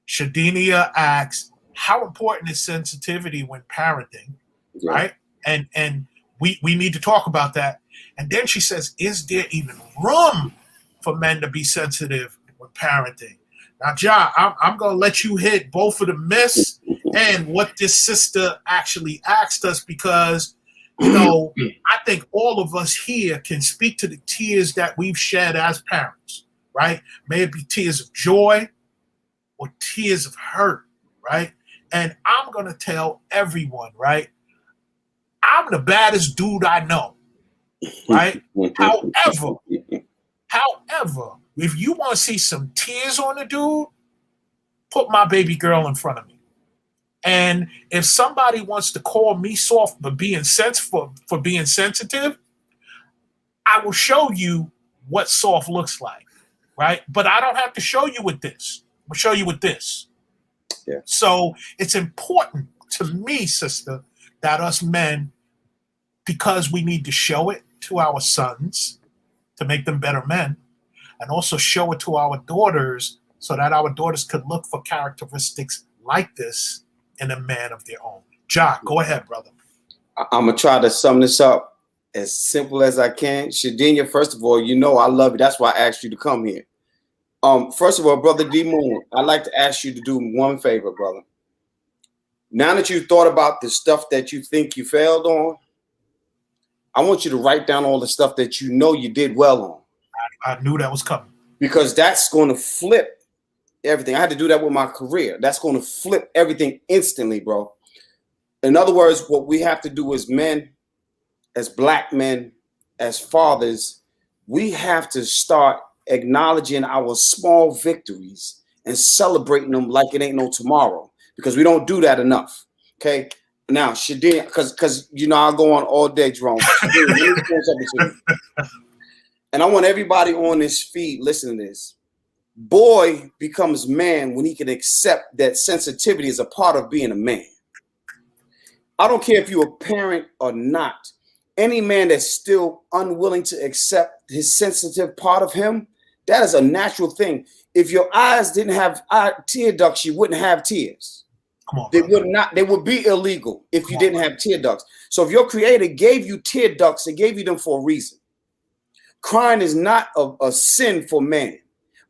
Shadinia asks, "How important is sensitivity when parenting?" Yeah. Right, and we need to talk about that. And then she says, "Is there even room for men to be sensitive when parenting?" Now, John, I'm going to let you hit both of the myths and what this sister actually asked us, because, I think all of us here can speak to the tears that we've shed as parents, right? May it be tears of joy or tears of hurt, right? And I'm going to tell everyone, right? I'm the baddest dude I know, right? However, if you want to see some tears on the dude, put my baby girl in front of me. And if somebody wants to call me soft for being for being sensitive, I will show you what soft looks like, right? But I don't have to show you with this. I'll show you with this. Yeah. So it's important to me, sister, that us men, because we need to show it to our sons to make them better men, and also show it to our daughters so that our daughters could look for characteristics like this in a man of their own. Jock, go ahead, brother. I'm going to try to sum this up as simple as I can. Shadinia, first of all, I love you. That's why I asked you to come here. First of all, Brother D Moon, I'd like to ask you to do one favor, brother. Now that you've thought about the stuff that you think you failed on, I want you to write down all the stuff that you know you did well on. I knew that was coming. Because that's going to flip everything. I had to do that with my career. That's going to flip everything instantly, bro. In other words, what we have to do as men, as black men, as fathers, we have to start acknowledging our small victories and celebrating them like it ain't no tomorrow, because we don't do that enough. Okay. Now, Shadeen, because I'll go on all day, Jerome. And I want everybody on this feed listening to this. Boy becomes man when he can accept that sensitivity is a part of being a man. I don't care if you're a parent or not. Any man that's still unwilling to accept his sensitive part of him, that is a natural thing. If your eyes didn't have tear ducts, you wouldn't have tears. Come on, they would be illegal if you didn't have tear ducts. So if your creator gave you tear ducts, and gave you them for a reason. Crying is not a sin for man.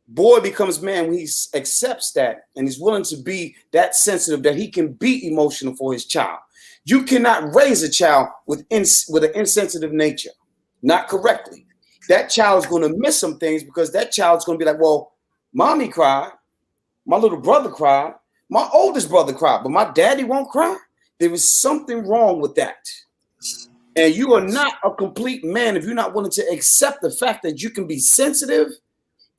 Boy becomes man when he accepts that and he's willing to be that sensitive, that he can be emotional for his child. You cannot raise a child with an insensitive nature, not correctly. That child's going to miss some things, because that child's going to be like, well, mommy cried, my little brother cried, my oldest brother cried, but my daddy won't cry. There is something wrong with that. And you are not a complete man if you're not willing to accept the fact that you can be sensitive.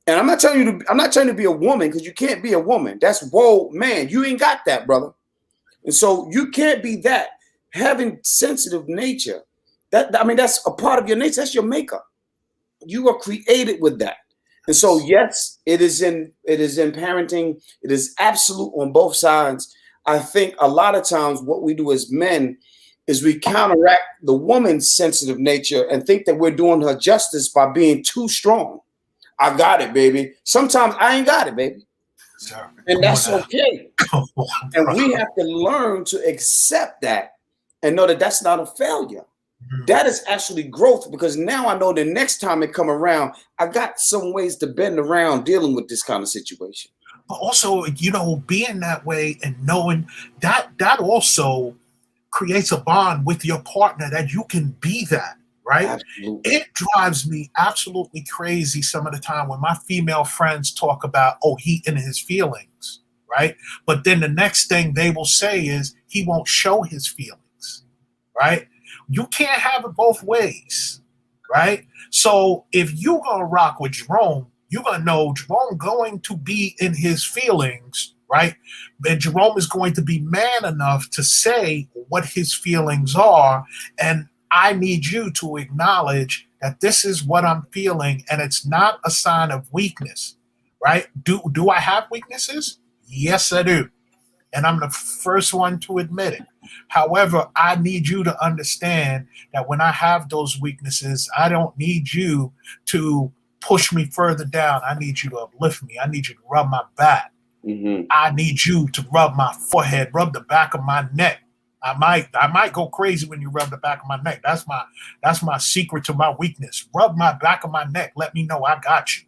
And I'm not telling you to be a woman, because you can't be a woman. That's whoa, man. You ain't got that, brother. And so you can't be that. Having sensitive nature, that's a part of your nature. That's your makeup. You are created with that. And so, yes, it is in parenting. It is absolute on both sides. I think a lot of times what we do as men is we counteract the woman's sensitive nature and think that we're doing her justice by being too strong. I got it, baby. Sometimes I ain't got it, baby. Sir, and that's okay. And we have to learn to accept that and know that that's not a failure. Mm-hmm. That is actually growth, because now I know the next time it come around, I got some ways to bend around dealing with this kind of situation. But also, being that way and knowing that also creates a bond with your partner, that you can be that, right? Absolutely. It drives me absolutely crazy some of the time when my female friends talk about, he in his feelings, right? But then the next thing they will say is he won't show his feelings, right? You can't have it both ways, right? So if you're gonna rock with Jerome, you're gonna know Jerome going to be in his feelings, right? And Jerome is going to be man enough to say what his feelings are, and I need you to acknowledge that this is what I'm feeling, and it's not a sign of weakness, right? Do I have weaknesses? Yes, I do. And I'm the first one to admit it. However, I need you to understand that when I have those weaknesses, I don't need you to push me further down. I need you to uplift me. I need you to rub my back. Mm-hmm. I need you to rub my forehead, rub the back of my neck. I might go crazy when you rub the back of my neck. That's my secret to my weakness. Rub my back of my neck. Let me know I got you.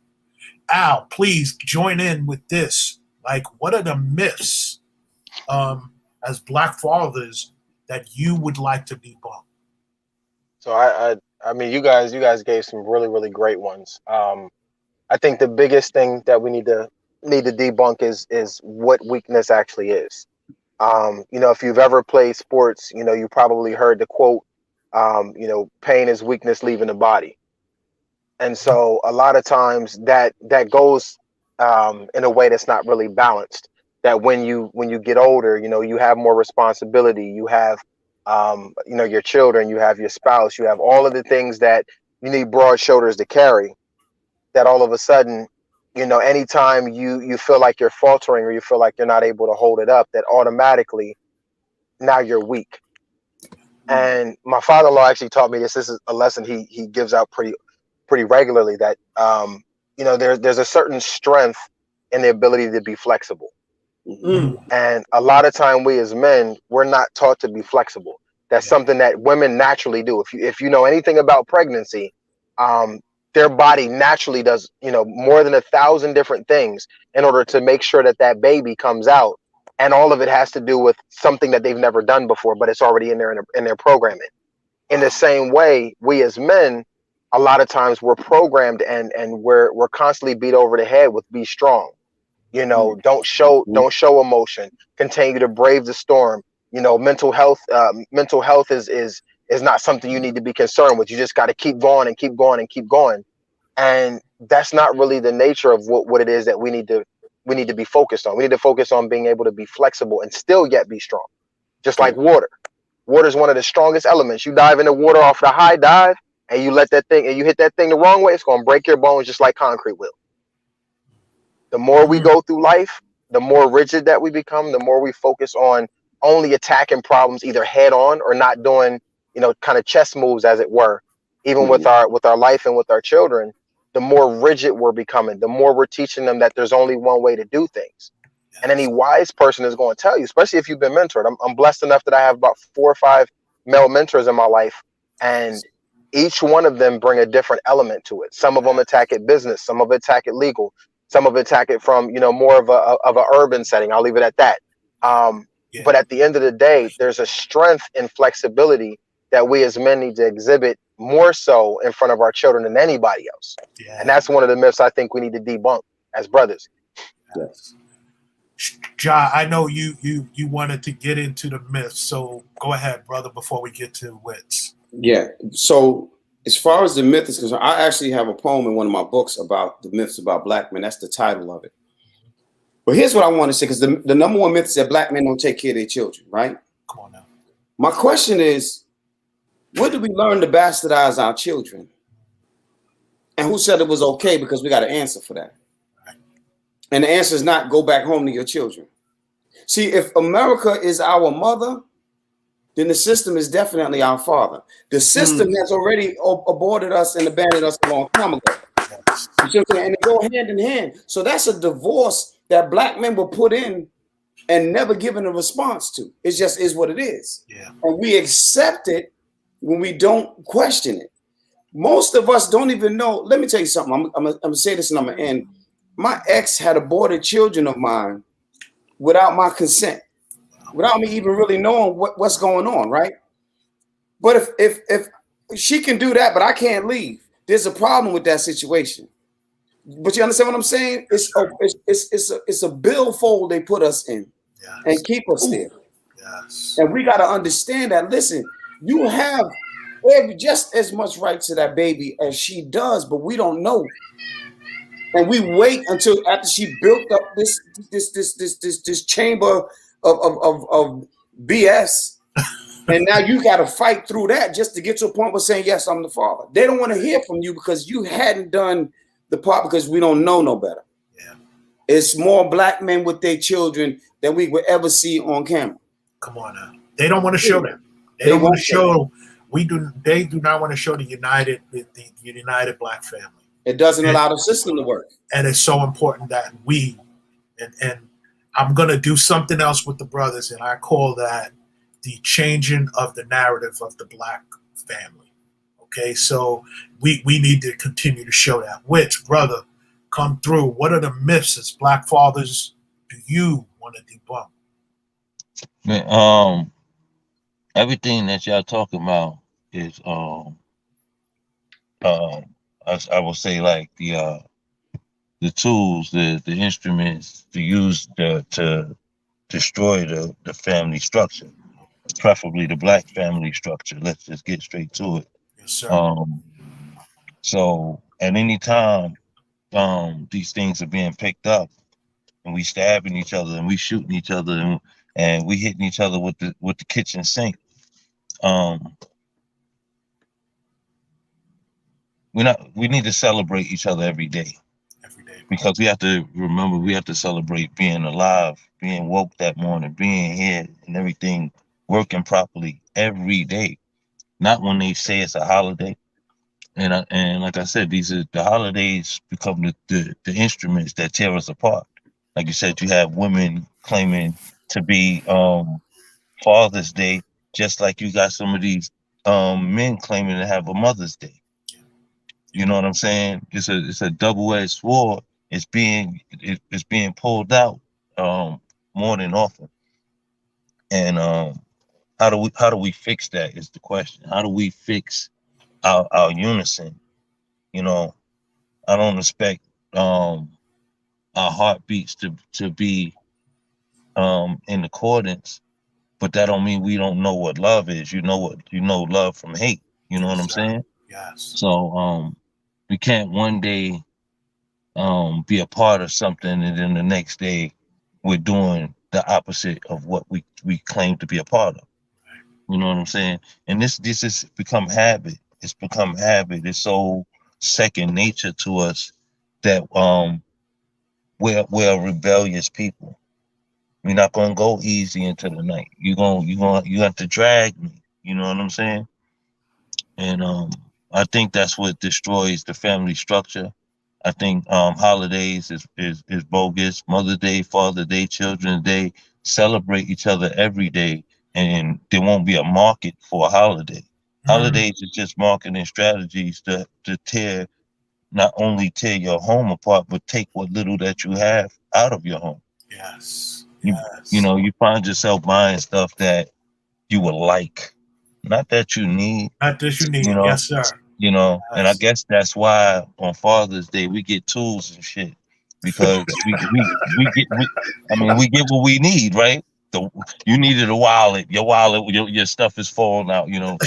Al, please join in with this. Like, what are the myths as Black fathers that you would like to debunk? So I mean, you guys gave some really, really great ones. I think the biggest thing that we need to debunk is what weakness actually is. You know, if you've ever played sports, you know, you probably heard the quote, you know, pain is weakness leaving the body. And so a lot of times that goes in a way that's not really balanced. That when you get older, you know, you have more responsibility, you have you know, your children, you have your spouse, you have all of the things that you need broad shoulders to carry. That all of a sudden, you know, anytime you feel like you're faltering or you feel like you're not able to hold it up, that automatically now you're weak. And my father-in-law actually taught me this. This is a lesson he gives out pretty regularly, that you know, there's a certain strength in the ability to be flexible. And a lot of time we as men, we're not taught to be flexible. That's something that women naturally do. If you know anything about pregnancy, their body naturally does, you know, more than 1,000 different things in order to make sure that that baby comes out. And all of it has to do with something that they've never done before, but it's already in their programming. In the same way, we as men, a lot of times we're programmed and we're constantly beat over the head with be strong. You know, don't show emotion, continue to brave the storm. You know, mental health is not something you need to be concerned with. You just got to keep going and keep going and keep going. And that's not really the nature of what it is that we need to be focused on. We need to focus on being able to be flexible and still yet be strong. Just like water. Water is one of the strongest elements. You dive into water off the high dive and you let that thing, and you hit that thing the wrong way, it's going to break your bones just like concrete will. The more we go through life, the more rigid that we become, the more we focus on only attacking problems either head on or not doing, you know, kind of chess moves, as it were. Even with our life and with our children, the more rigid we're becoming, the more we're teaching them that there's only one way to do things. And any wise person is going to tell you, especially if you've been mentored. I'm blessed enough that I have about 4 or 5 male mentors in my life, and each one of them bring a different element to it. Some of them attack it business, some of it attack it legal, some of it attack it from, you know, more of a urban setting. I'll leave it at that. But at the end of the day, there's a strength and flexibility that we as men need to exhibit more so in front of our children than anybody else. And that's one of the myths I think we need to debunk as brothers. Yes. Ja, I know you wanted to get into the myths, so go ahead, brother, before we get to wits. Yeah. So as far as the myth is concerned, I actually have a poem in one of my books about the myths about black men. That's the title of it. But here's what I want to say, because the number one myth is that black men don't take care of their children, right? Come on now. My question is, where do we learn to bastardize our children? And who said it was okay? Because we got an answer for that. And the answer is not go back home to your children. See, if America is our mother, then the system is definitely our father. The system has already aborted us and abandoned us a long time ago. You see what I'm saying? And they go hand in hand. So that's a divorce that black men were put in and never given a response to. It just is what it is. Yeah. And we accept it when we don't question it. Most of us don't even know. Let me tell you something. I'm going to say this and I'm going to end. My ex had aborted children of mine without my consent, without me even really knowing what's going on, right? But if she can do that, but I can't leave, there's a problem with that situation. But you understand what I'm saying? It's a billfold they put us in and keep us there. Yes. And we got to understand that. Listen, you have just as much right to that baby as she does, but we don't know. And we wait until after she built up this chamber of BS, and now you got to fight through that just to get to a point where saying, yes, I'm the father. They don't want to hear from you because you hadn't done the part, because we don't know no better. Yeah. It's more black men with their children than we would ever see on camera. Come on now. They don't want to show that. They don't want to show. They do not want to show the united black family. It doesn't allow the system to work. And it's so important that and I'm going to do something else with the brothers, and I call that the changing of the narrative of the black family. Okay, so we need to continue to show that. Which, brother, come through. What are the myths as black fathers do you want to debunk? Man, everything that y'all talking about is I will say, like the tools, the instruments to use to destroy the family structure, preferably the black family structure. Let's just get straight to it. Yes, sir. So at any time these things are being picked up, and we stabbing each other, and we shooting each other, and we hitting each other with the kitchen sink. We need to celebrate each other every day. Every day. Because we have to remember, we have to celebrate being alive, being woke that morning, being here and everything working properly every day. Not when they say it's a holiday. And like I said, these are the holidays become the instruments that tear us apart. Like you said, you have women claiming to be Father's Day, just like you got some of these men claiming to have a Mother's Day. You know what I'm saying? It's a double-edged sword. It's being pulled out more than often. And how do we fix that is the question. How do we fix our unison? You know, I don't expect our heartbeats to be in accordance, but that don't mean we don't know what love is. You know love from hate. You know what I'm saying? Yes. So we can't one day be a part of something and then the next day we're doing the opposite of what we claim to be a part of. You know what I'm saying? And this has become habit. It's become habit. It's so second nature to us that we're a rebellious people. We're not gonna go easy into the night. You have to drag me. You know what I'm saying? And I think that's what destroys the family structure. I think holidays is bogus. Mother's Day, Father's Day, Children's Day, celebrate each other every day, and there won't be a market for a holiday. Holidays is just marketing strategies to not only tear your home apart, but take what little that you have out of your home. Yes. You find yourself buying stuff that you would like, not that you need. Not that you need. You know, Yes, sir. And I guess that's why on Father's Day we get tools and shit, because we get what we need, right? You needed a wallet. Your stuff is falling out. Y'all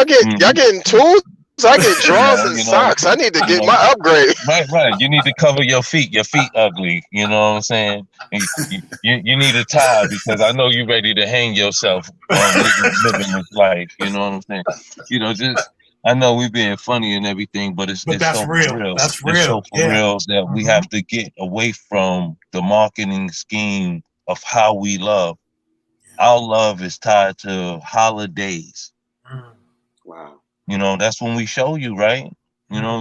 getting tools? I get drawers and socks. I need to get my upgrade. Right. You need to cover your feet. Your feet ugly. You know what I'm saying? You need a tie because I know you're ready to hang yourself living this life. You know what I'm saying? I know we're being funny and everything, but it's that's so real. for real. That's real. It's so for real that we have to get away from the marketing scheme of how we love. Our love is tied to holidays. Wow. That's when we show you, right?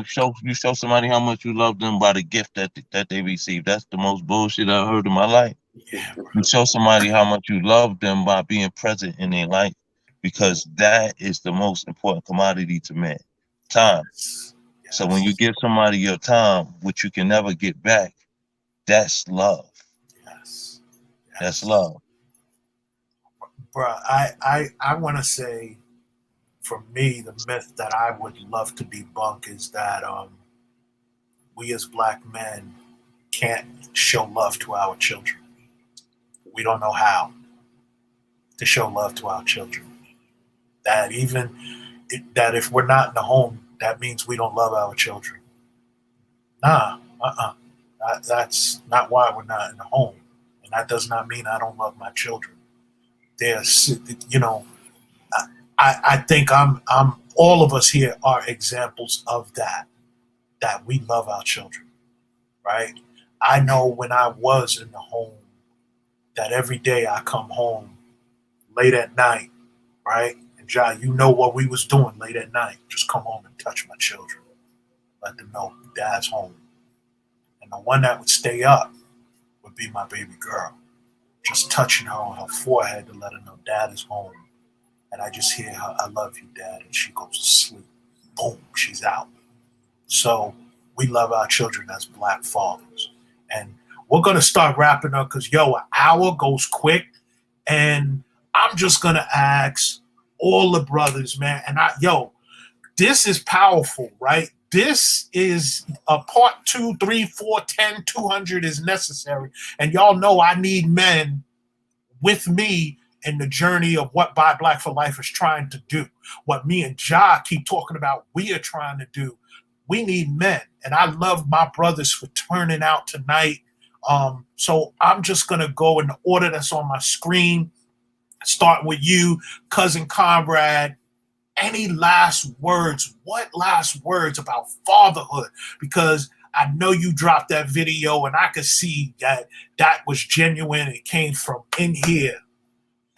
Show somebody how much you love them by the gift that they receive. That's the most bullshit I've heard in my life. Yeah. You show somebody how much you love them by being present in their life, because that is the most important commodity to men. Time. Yes. So when you give somebody your time, which you can never get back, that's love. Yes. That's love. Bruh, I want to say, for me, the myth that I would love to debunk is that we as black men can't show love to our children. We don't know how to show love to our children. That even that if we're not in the home, that means we don't love our children. Nah, that's not why we're not in the home, and that does not mean I don't love my children. There's, you know, I think I'm all of us here are examples of that. That we love our children, right? I know when I was in the home that every day I come home late at night, right? And John, you know what we was doing late at night. Just come home and touch my children. Let them know dad's home. And the one that would stay up would be my baby girl. Just touching her on her forehead to let her know dad is home. And I just hear her, I love you, dad. And she goes to sleep. Boom, she's out. So we love our children as Black fathers. And we're going to start wrapping up because, yo, an hour goes quick. And I'm just going to ask all the brothers, man. And this is powerful, right? This is a part 2, 3, 4, 10, 200 is necessary. And y'all know I need men with me in the journey of what Buy Black for Life is trying to do. What me and Ja keep talking about, we are trying to do. We need men. And I love my brothers for turning out tonight. So I'm just going to go in the order that's on my screen. Start with you, Cousin Conrad. Any last words? What last words about fatherhood? Because I know you dropped that video and I could see that that was genuine. It came from in here.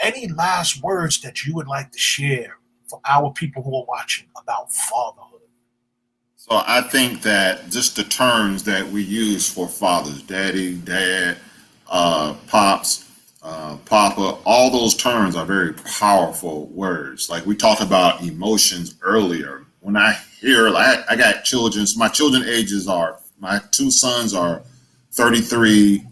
Any last words that you would like to share for our people who are watching about fatherhood? So I think that just the terms that we use for fathers, daddy, dad, pops, papa, all those terms are very powerful words. Like we talked about emotions earlier. When I hear, like, I got children, so my children ages are, my 2 sons are 33,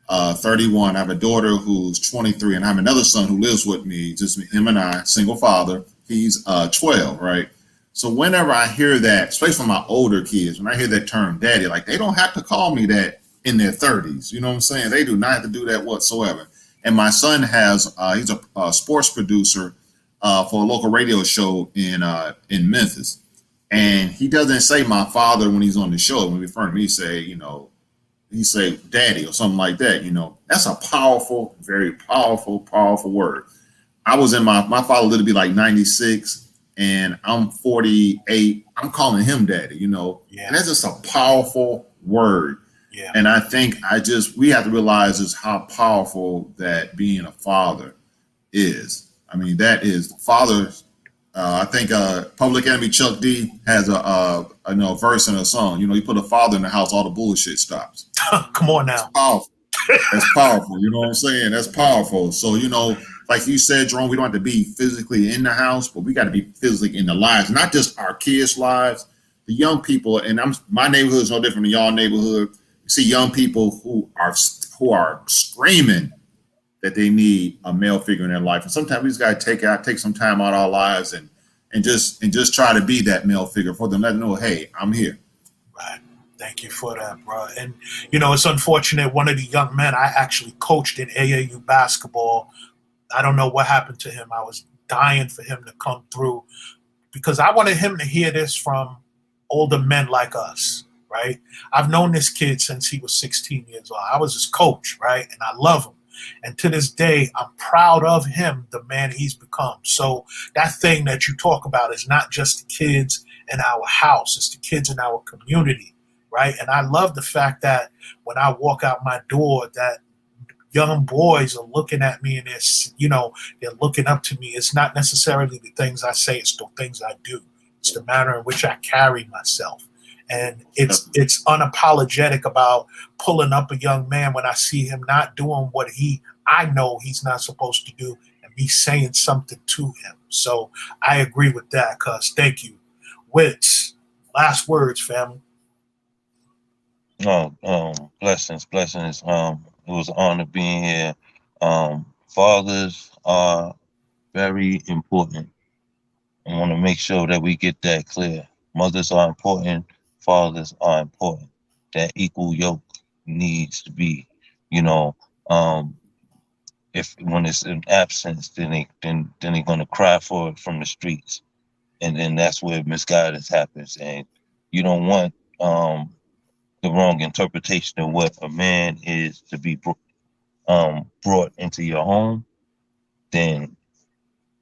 31. I have a daughter who's 23, and I have another son who lives with me, just him and I, single father. He's 12, right? So whenever I hear that, especially from my older kids, when I hear that term daddy, like they don't have to call me that in their 30s. You know what I'm saying? They do not have to do that whatsoever. And my son has, he's a sports producer for a local radio show in Memphis. And he doesn't say my father when he's on the show. When we refer to him, he say daddy or something like that. That's a powerful, very powerful, powerful word. I was in my father lived to be like 96. And I'm 48. I'm calling him daddy, Yeah. And that's just a powerful word. Yeah. And I think we have to realize is how powerful that being a father is. I mean, that is father. I think Public Enemy Chuck D has a verse in a song. You put a father in the house, all the bullshit stops. Come on now. That's powerful. That's powerful. You know what I'm saying? That's powerful. So, like you said, Jerome, we don't have to be physically in the house, but we got to be physically in the lives, not just our kids' lives, the young people. And my neighborhood is no different than y'all neighborhood. You see young people who are screaming that they need a male figure in their life. And sometimes we just got to take some time out of our lives and just try to be that male figure for them. Let them know, hey, I'm here. Right. Thank you for that, bro. And, it's unfortunate. One of the young men I actually coached in AAU basketball, I don't know what happened to him. I was dying for him to come through because I wanted him to hear this from older men like us, right? I've known this kid since he was 16 years old. I was his coach, right? And I love him. And to this day, I'm proud of him, the man he's become. So that thing that you talk about is not just the kids in our house, it's the kids in our community, right? And I love the fact that when I walk out my door, that young boys are looking at me and they're looking up to me. It's not necessarily the things I say, it's the things I do. It's the manner in which I carry myself. And it's unapologetic about pulling up a young man when I see him not doing what I know he's not supposed to do, and me saying something to him. So I agree with that, cuz. Thank you. Wits, last words, family. Blessings. It was an honor being here. Fathers are very important. I want to make sure that we get that clear. Mothers are important. Fathers are important. That equal yoke needs to be, um, if when it's an absence, then they're gonna cry for it from the streets, and then that's where misguidance happens, and you don't want the wrong interpretation of what a man is to be brought into your home. Then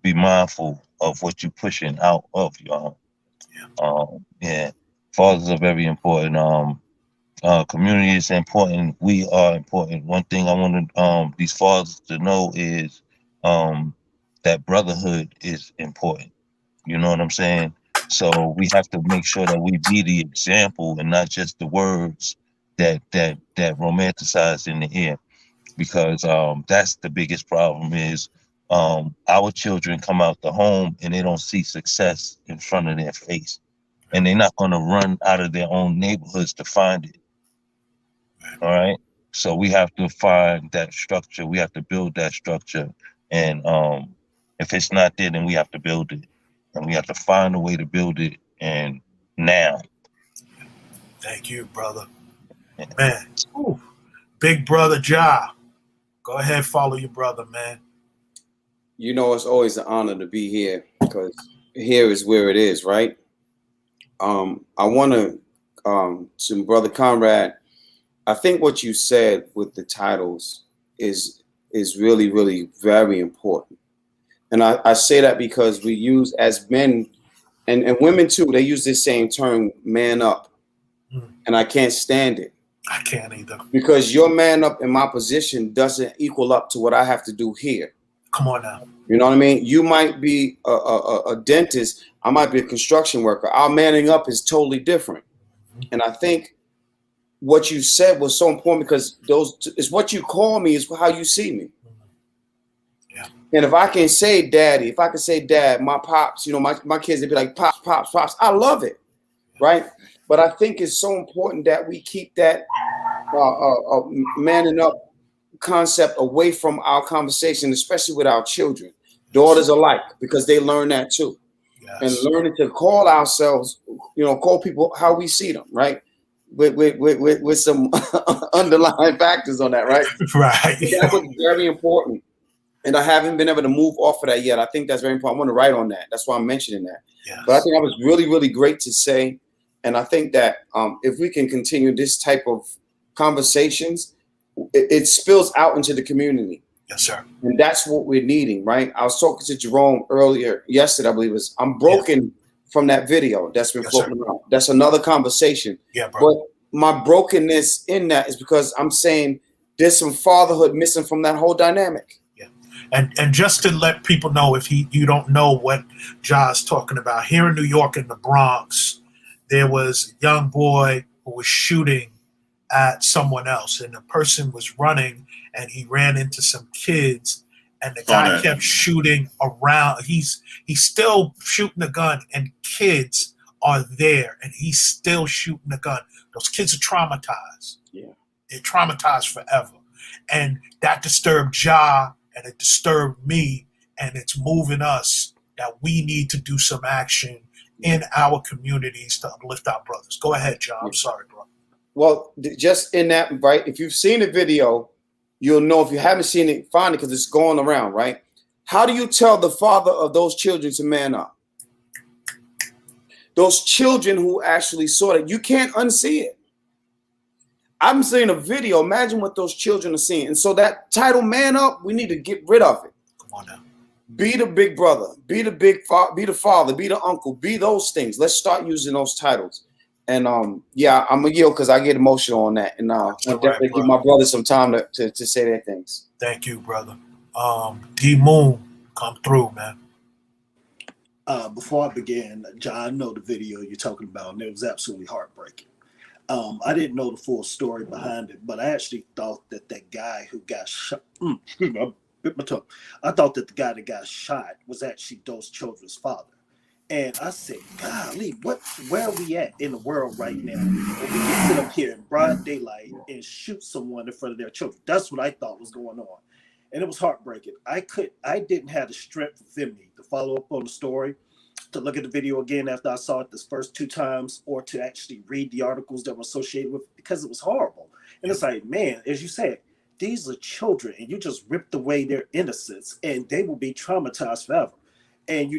be mindful of what you're pushing out of your home. Yeah, fathers are very important. Community is important. We are important. One thing I want these fathers to know is um, that brotherhood is important. You know what I'm saying? So we have to make sure that we be the example and not just the words that romanticize in the ear, because that's the biggest problem is our children come out the home and they don't see success in front of their face, and they're not going to run out of their own neighborhoods to find it. All right. So we have to find that structure. We have to build that structure. And if it's not there, then we have to build it. And we have to find a way to build it. And now. Thank you, brother. Yeah. Man, ooh, big brother Ja. Go ahead, follow your brother, man. You know, it's always an honor to be here because here is where it is, right? I want to Brother Conrad, I think what you said with the titles is really, really very important. And I say that because we use as men and women too, they use this same term, man up. And I can't stand it. I can't either. Because your man up in my position doesn't equal up to what I have to do here. Come on now. You know what I mean? You might be a dentist. I might be a construction worker. Our manning up is totally different. And I think what you said was so important because those is what you call me is how you see me. Yeah. And if I can say daddy, if I can say dad, my pops, you know, my kids, they'd be like, pops, pops, pops. I love it. Right. But I think it's so important that we keep that manning up concept away from our conversation, especially with our children, daughters alike, because they learn that too. Yes. And learning to call ourselves, you know, call people how we see them, right? With some underlying factors on that, right? Right. That was very important. And I haven't been able to move off of that yet. I think that's very important. I want to write on that. That's why I'm mentioning that. Yes. But I think that was really, really great to say. And I think that if we can continue this type of conversations, it spills out into the community. Yes, sir. And that's what we're needing, right? I was talking to Jerome earlier, yesterday, I believe it was. I'm broken from that video that's been floating around. That's another conversation. Yeah, bro. But my brokenness in that is because I'm saying there's some fatherhood missing from that whole dynamic. Yeah. And just to let people know, if you don't know what Ja's talking about, here in New York in the Bronx, there was a young boy who was shooting at someone else, and the person was running and he ran into some kids, and the guy kept shooting around. He's still shooting the gun, and kids are there, and he's still shooting the gun. Those kids are traumatized. Yeah. They're traumatized forever. And that disturbed Ja, and it disturbed me, and it's moving us that we need to do some action in our communities to uplift our brothers. Go ahead, Ja. I'm sorry, bro. Well, just in that, right? If you've seen the video, you'll know. If you haven't seen it, find it because it's going around, right? How do you tell the father of those children to man up? Those children who actually saw it, you can't unsee it. I'm seeing a video. Imagine what those children are seeing. And so that title, man up, we need to get rid of it. Come on now. Be the big brother, be the big be the father, be the uncle, be those things. Let's start using those titles. And yeah, I'm gonna yield because I get emotional on that, and I'll definitely give my brother some time to say their things. Thank you, brother. D Moon, come through, man. Before I begin, John, I know the video you're talking about, and it was absolutely heartbreaking. I didn't know the full story behind it, but I actually thought that guy who got shot. I thought that the guy that got shot was actually those children's father. And I said, golly, where are we at in the world right now? When we can sit up here in broad daylight and shoot someone in front of their children. That's what I thought was going on. And it was heartbreaking. I didn't have the strength within me to follow up on the story, to look at the video again after I saw it this first 2 times, or to actually read the articles that were associated with it, because it was horrible. And it's like, man, as you said, these are children, and you just ripped away their innocence, and they will be traumatized forever. And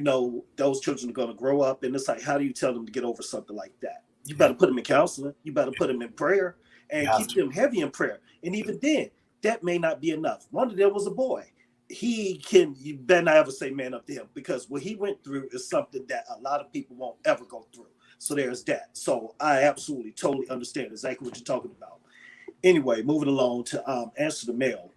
those children are going to grow up, and it's like, how do you tell them to get over something like that? You Yeah. better put them in counseling. You better put them in prayer, and keep them heavy in prayer. And even then, that may not be enough. One of them was a boy. You better not ever say man up to him, because what he went through is something that a lot of people won't ever go through. So there's that. So I absolutely, totally understand exactly what you're talking about. Anyway, moving along to answer the mail.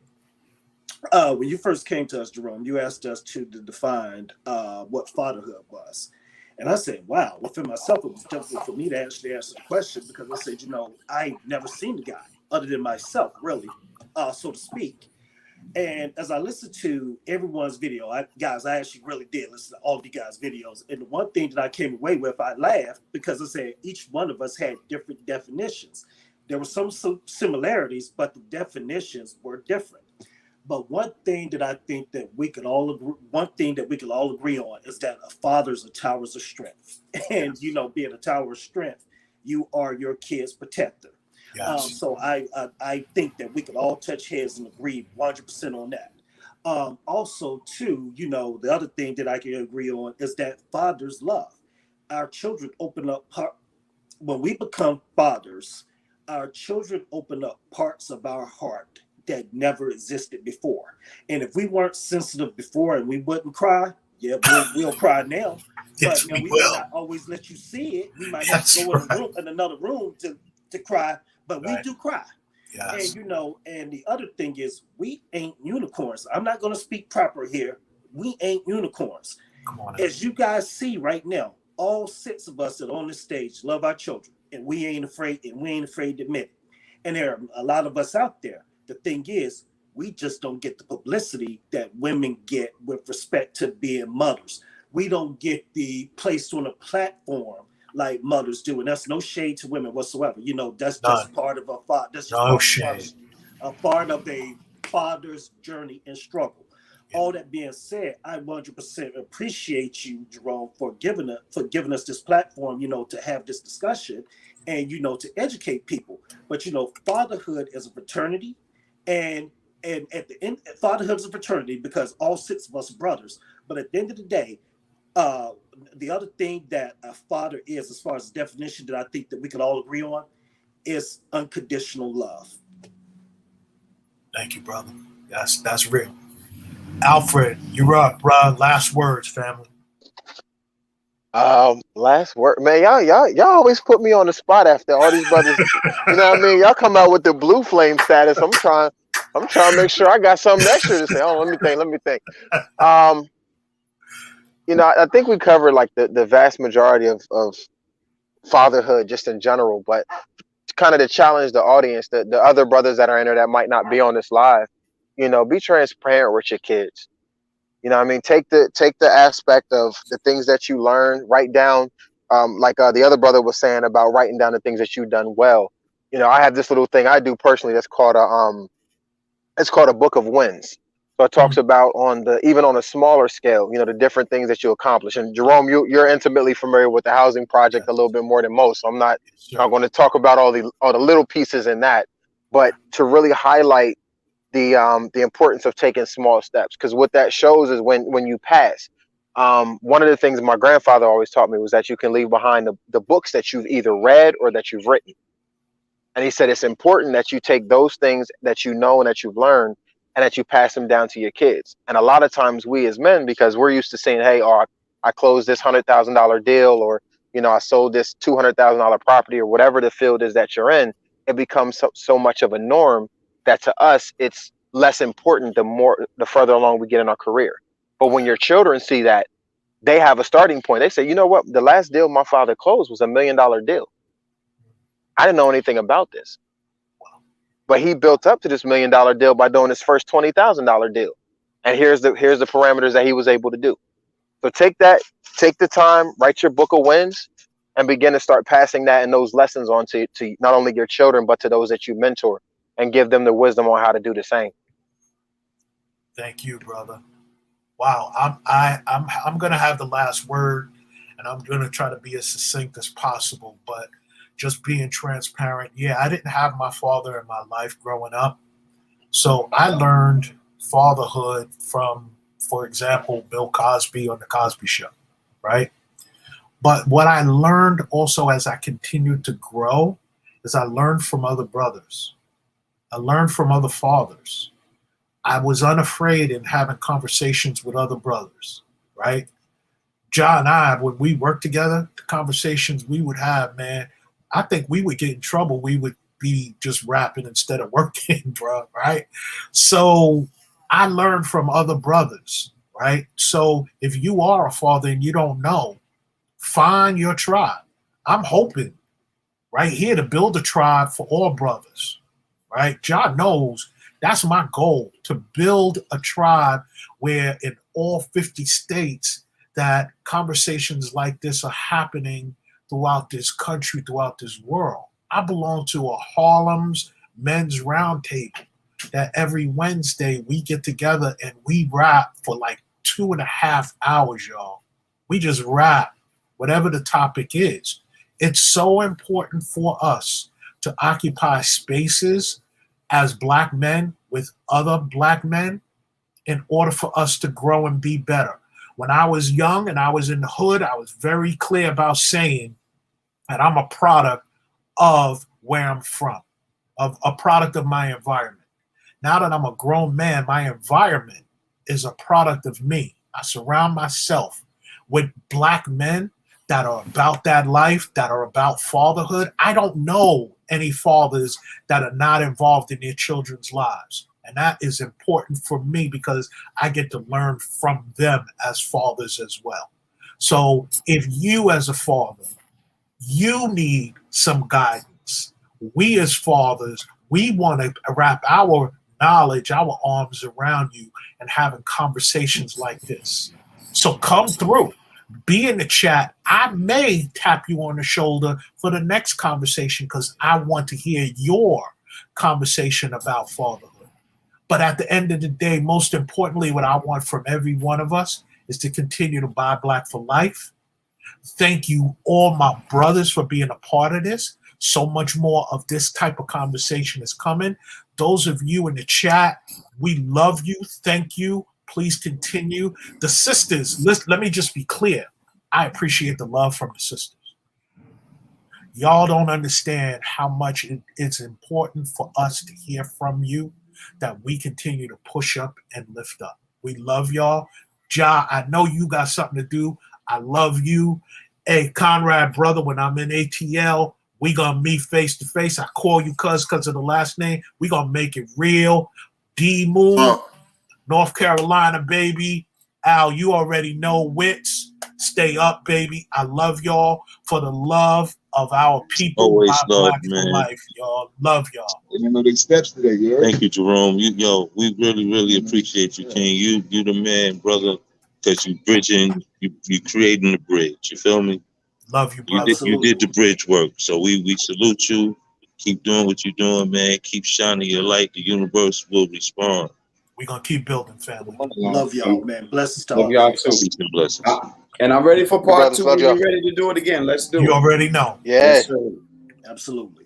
When you first came to us, Jerome, you asked us to define what fatherhood was. And I said, wow, within myself, it was difficult for me to actually answer the question, because I said, I never seen the guy other than myself, really, so to speak. And as I listened to everyone's video, guys, I actually really did listen to all of you guys' videos. And the one thing that I came away with, I laughed, because I said each one of us had different definitions. There were some similarities, but the definitions were different. But one thing that I think that we could all agree on is that a father's a tower of strength. And being a tower of strength, you are your kid's protector. Yes. So I think that we could all touch heads and agree 100% on that. Also, too, the other thing that I can agree on is that fathers love. Our children open up when we become fathers. Our children open up parts of our heart that never existed before. And if we weren't sensitive before and we wouldn't cry, yeah, we'll cry now. Yes, But we might will. not always let you see it. We might have That's to go right. in another room to cry, but we Right. do cry. Yes. And and the other thing is, we ain't unicorns. I'm not going to speak proper here. We ain't unicorns. Come on. As you guys see right now, all six of us that are on this stage love our children, and we ain't afraid to admit it. And there are a lot of us out there. The thing is, we just don't get the publicity that women get with respect to being mothers. We don't get the placed on a platform like mothers do, and that's no shade to women whatsoever. That's just None. part of a father. That's just No part shade. a part of a father's journey and struggle. Yeah. All that being said, I 100% appreciate you, Jerome, for giving us this platform, to have this discussion and to educate people. But fatherhood is a fraternity, and at the end, fatherhood is a fraternity because all six of us are brothers. But at the end of the day, the other thing that a father is, as far as the definition that I think that we can all agree on, is unconditional love. Thank you, brother. That's real. Alfred, you're up, bro. Last words, family. Last word, man. Y'all always put me on the spot after all these brothers. You know what I mean? Y'all come out with the blue flame status. I'm trying to make sure I got something extra to say. Oh, let me think. Um, I think we covered like the vast majority of fatherhood just in general, but kind of to challenge the audience, the other brothers that are in there that might not be on this live, be transparent with your kids. What I mean, take the aspect of the things that you learn, write down, like the other brother was saying about writing down the things that you've done well. I have this little thing I do personally that's called it's called a book of wins. So it talks about even on a smaller scale, the different things that you accomplish. And Jerome, you're intimately familiar with the housing project a little bit more than most. So I'm not going to talk about all the little pieces in that, but to really highlight the importance of taking small steps, because what that shows is when you pass. One of the things my grandfather always taught me was that you can leave behind the books that you've either read or that you've written. And he said it's important that you take those things that you know and that you've learned and that you pass them down to your kids. And a lot of times we as men, because we're used to saying, hey, I closed this $100,000 deal, or I sold this $200,000 property, or whatever the field is that you're in, it becomes so much of a norm that to us it's less important the further along we get in our career. But when your children see that, they have a starting point. They say, you know what, the last deal my father closed was $1 million deal. I didn't know anything about this, but he built up to this $1 million deal by doing his first $20,000 deal. And here's the parameters that he was able to do. So take the time, write your book of wins, and begin to start passing that and those lessons on to not only your children, but to those that you mentor, and give them the wisdom on how to do the same. Thank you, brother. Wow, I'm gonna have the last word, and I'm gonna try to be as succinct as possible. But just being transparent, yeah, I didn't have my father in my life growing up. So I learned fatherhood from, for example, Bill Cosby on the Cosby Show, right? But what I learned also as I continued to grow is I learned from other brothers. I learned from other fathers. I was unafraid in having conversations with other brothers, right? John and I, when we worked together, the conversations we would have, man, I think we would get in trouble. We would be just rapping instead of working, bro, right? So I learned from other brothers, right? So if you are a father and you don't know, find your tribe. I'm hoping right here to build a tribe for all brothers, right? John knows that's my goal, to build a tribe where in all 50 states that conversations like this are happening throughout this country, throughout this world. I belong to a Harlem's men's roundtable that every Wednesday we get together and we rap for like 2.5 hours, y'all. We just rap, whatever the topic is. It's so important for us to occupy spaces as Black men with other Black men in order for us to grow and be better. When I was young and I was in the hood, I was very clear about saying that I'm a product of where I'm from, of a product of my environment. Now that I'm a grown man, my environment is a product of me. I surround myself with Black men that are about that life, that are about fatherhood. I don't know any fathers that are not involved in their children's lives. And that is important for me because I get to learn from them as fathers as well. So if you as a father, you need some guidance, we as fathers, we want to wrap our knowledge, our arms around you and having conversations like this. So come through, be in the chat. I may tap you on the shoulder for the next conversation because I want to hear your conversation about fatherhood. But at the end of the day, most importantly, what I want from every one of us is to continue to buy Black for life. Thank you, all my brothers, for being a part of this. So much more of this type of conversation is coming. Those of you in the chat, we love you. Thank you. Please continue. The sisters, let me just be clear. I appreciate the love from the sisters. Y'all don't understand how much it's important for us to hear from you, that we continue to push up and lift up. We love y'all. Ja, I know you got something to do. I love you. Hey, Conrad, brother, when I'm in ATL, we gonna meet face to face. I call you cuz of the last name. We gonna make it real. D Moon, North Carolina, baby. Al, you already know Wits. Stay up, baby. I love y'all for the love of our people. Always love, Black man. for life, y'all. Love y'all. You know the steps today, you heard? Thank you, Jerome. We really appreciate you, King. You the man, brother, because you bridging, you creating the bridge. You feel me? Love you, You brother. did the bridge work. So we salute you. Keep doing what you're doing, man. Keep shining your light. The universe will respond. We're gonna keep building, family. Love y'all, man. Blessings to Love all. y'all too. Peace and blessings. And I'm ready for part brothers, two. love We'll y'all. be ready to do it again. Let's do You it. already know. Yeah. Yes, sir. Absolutely.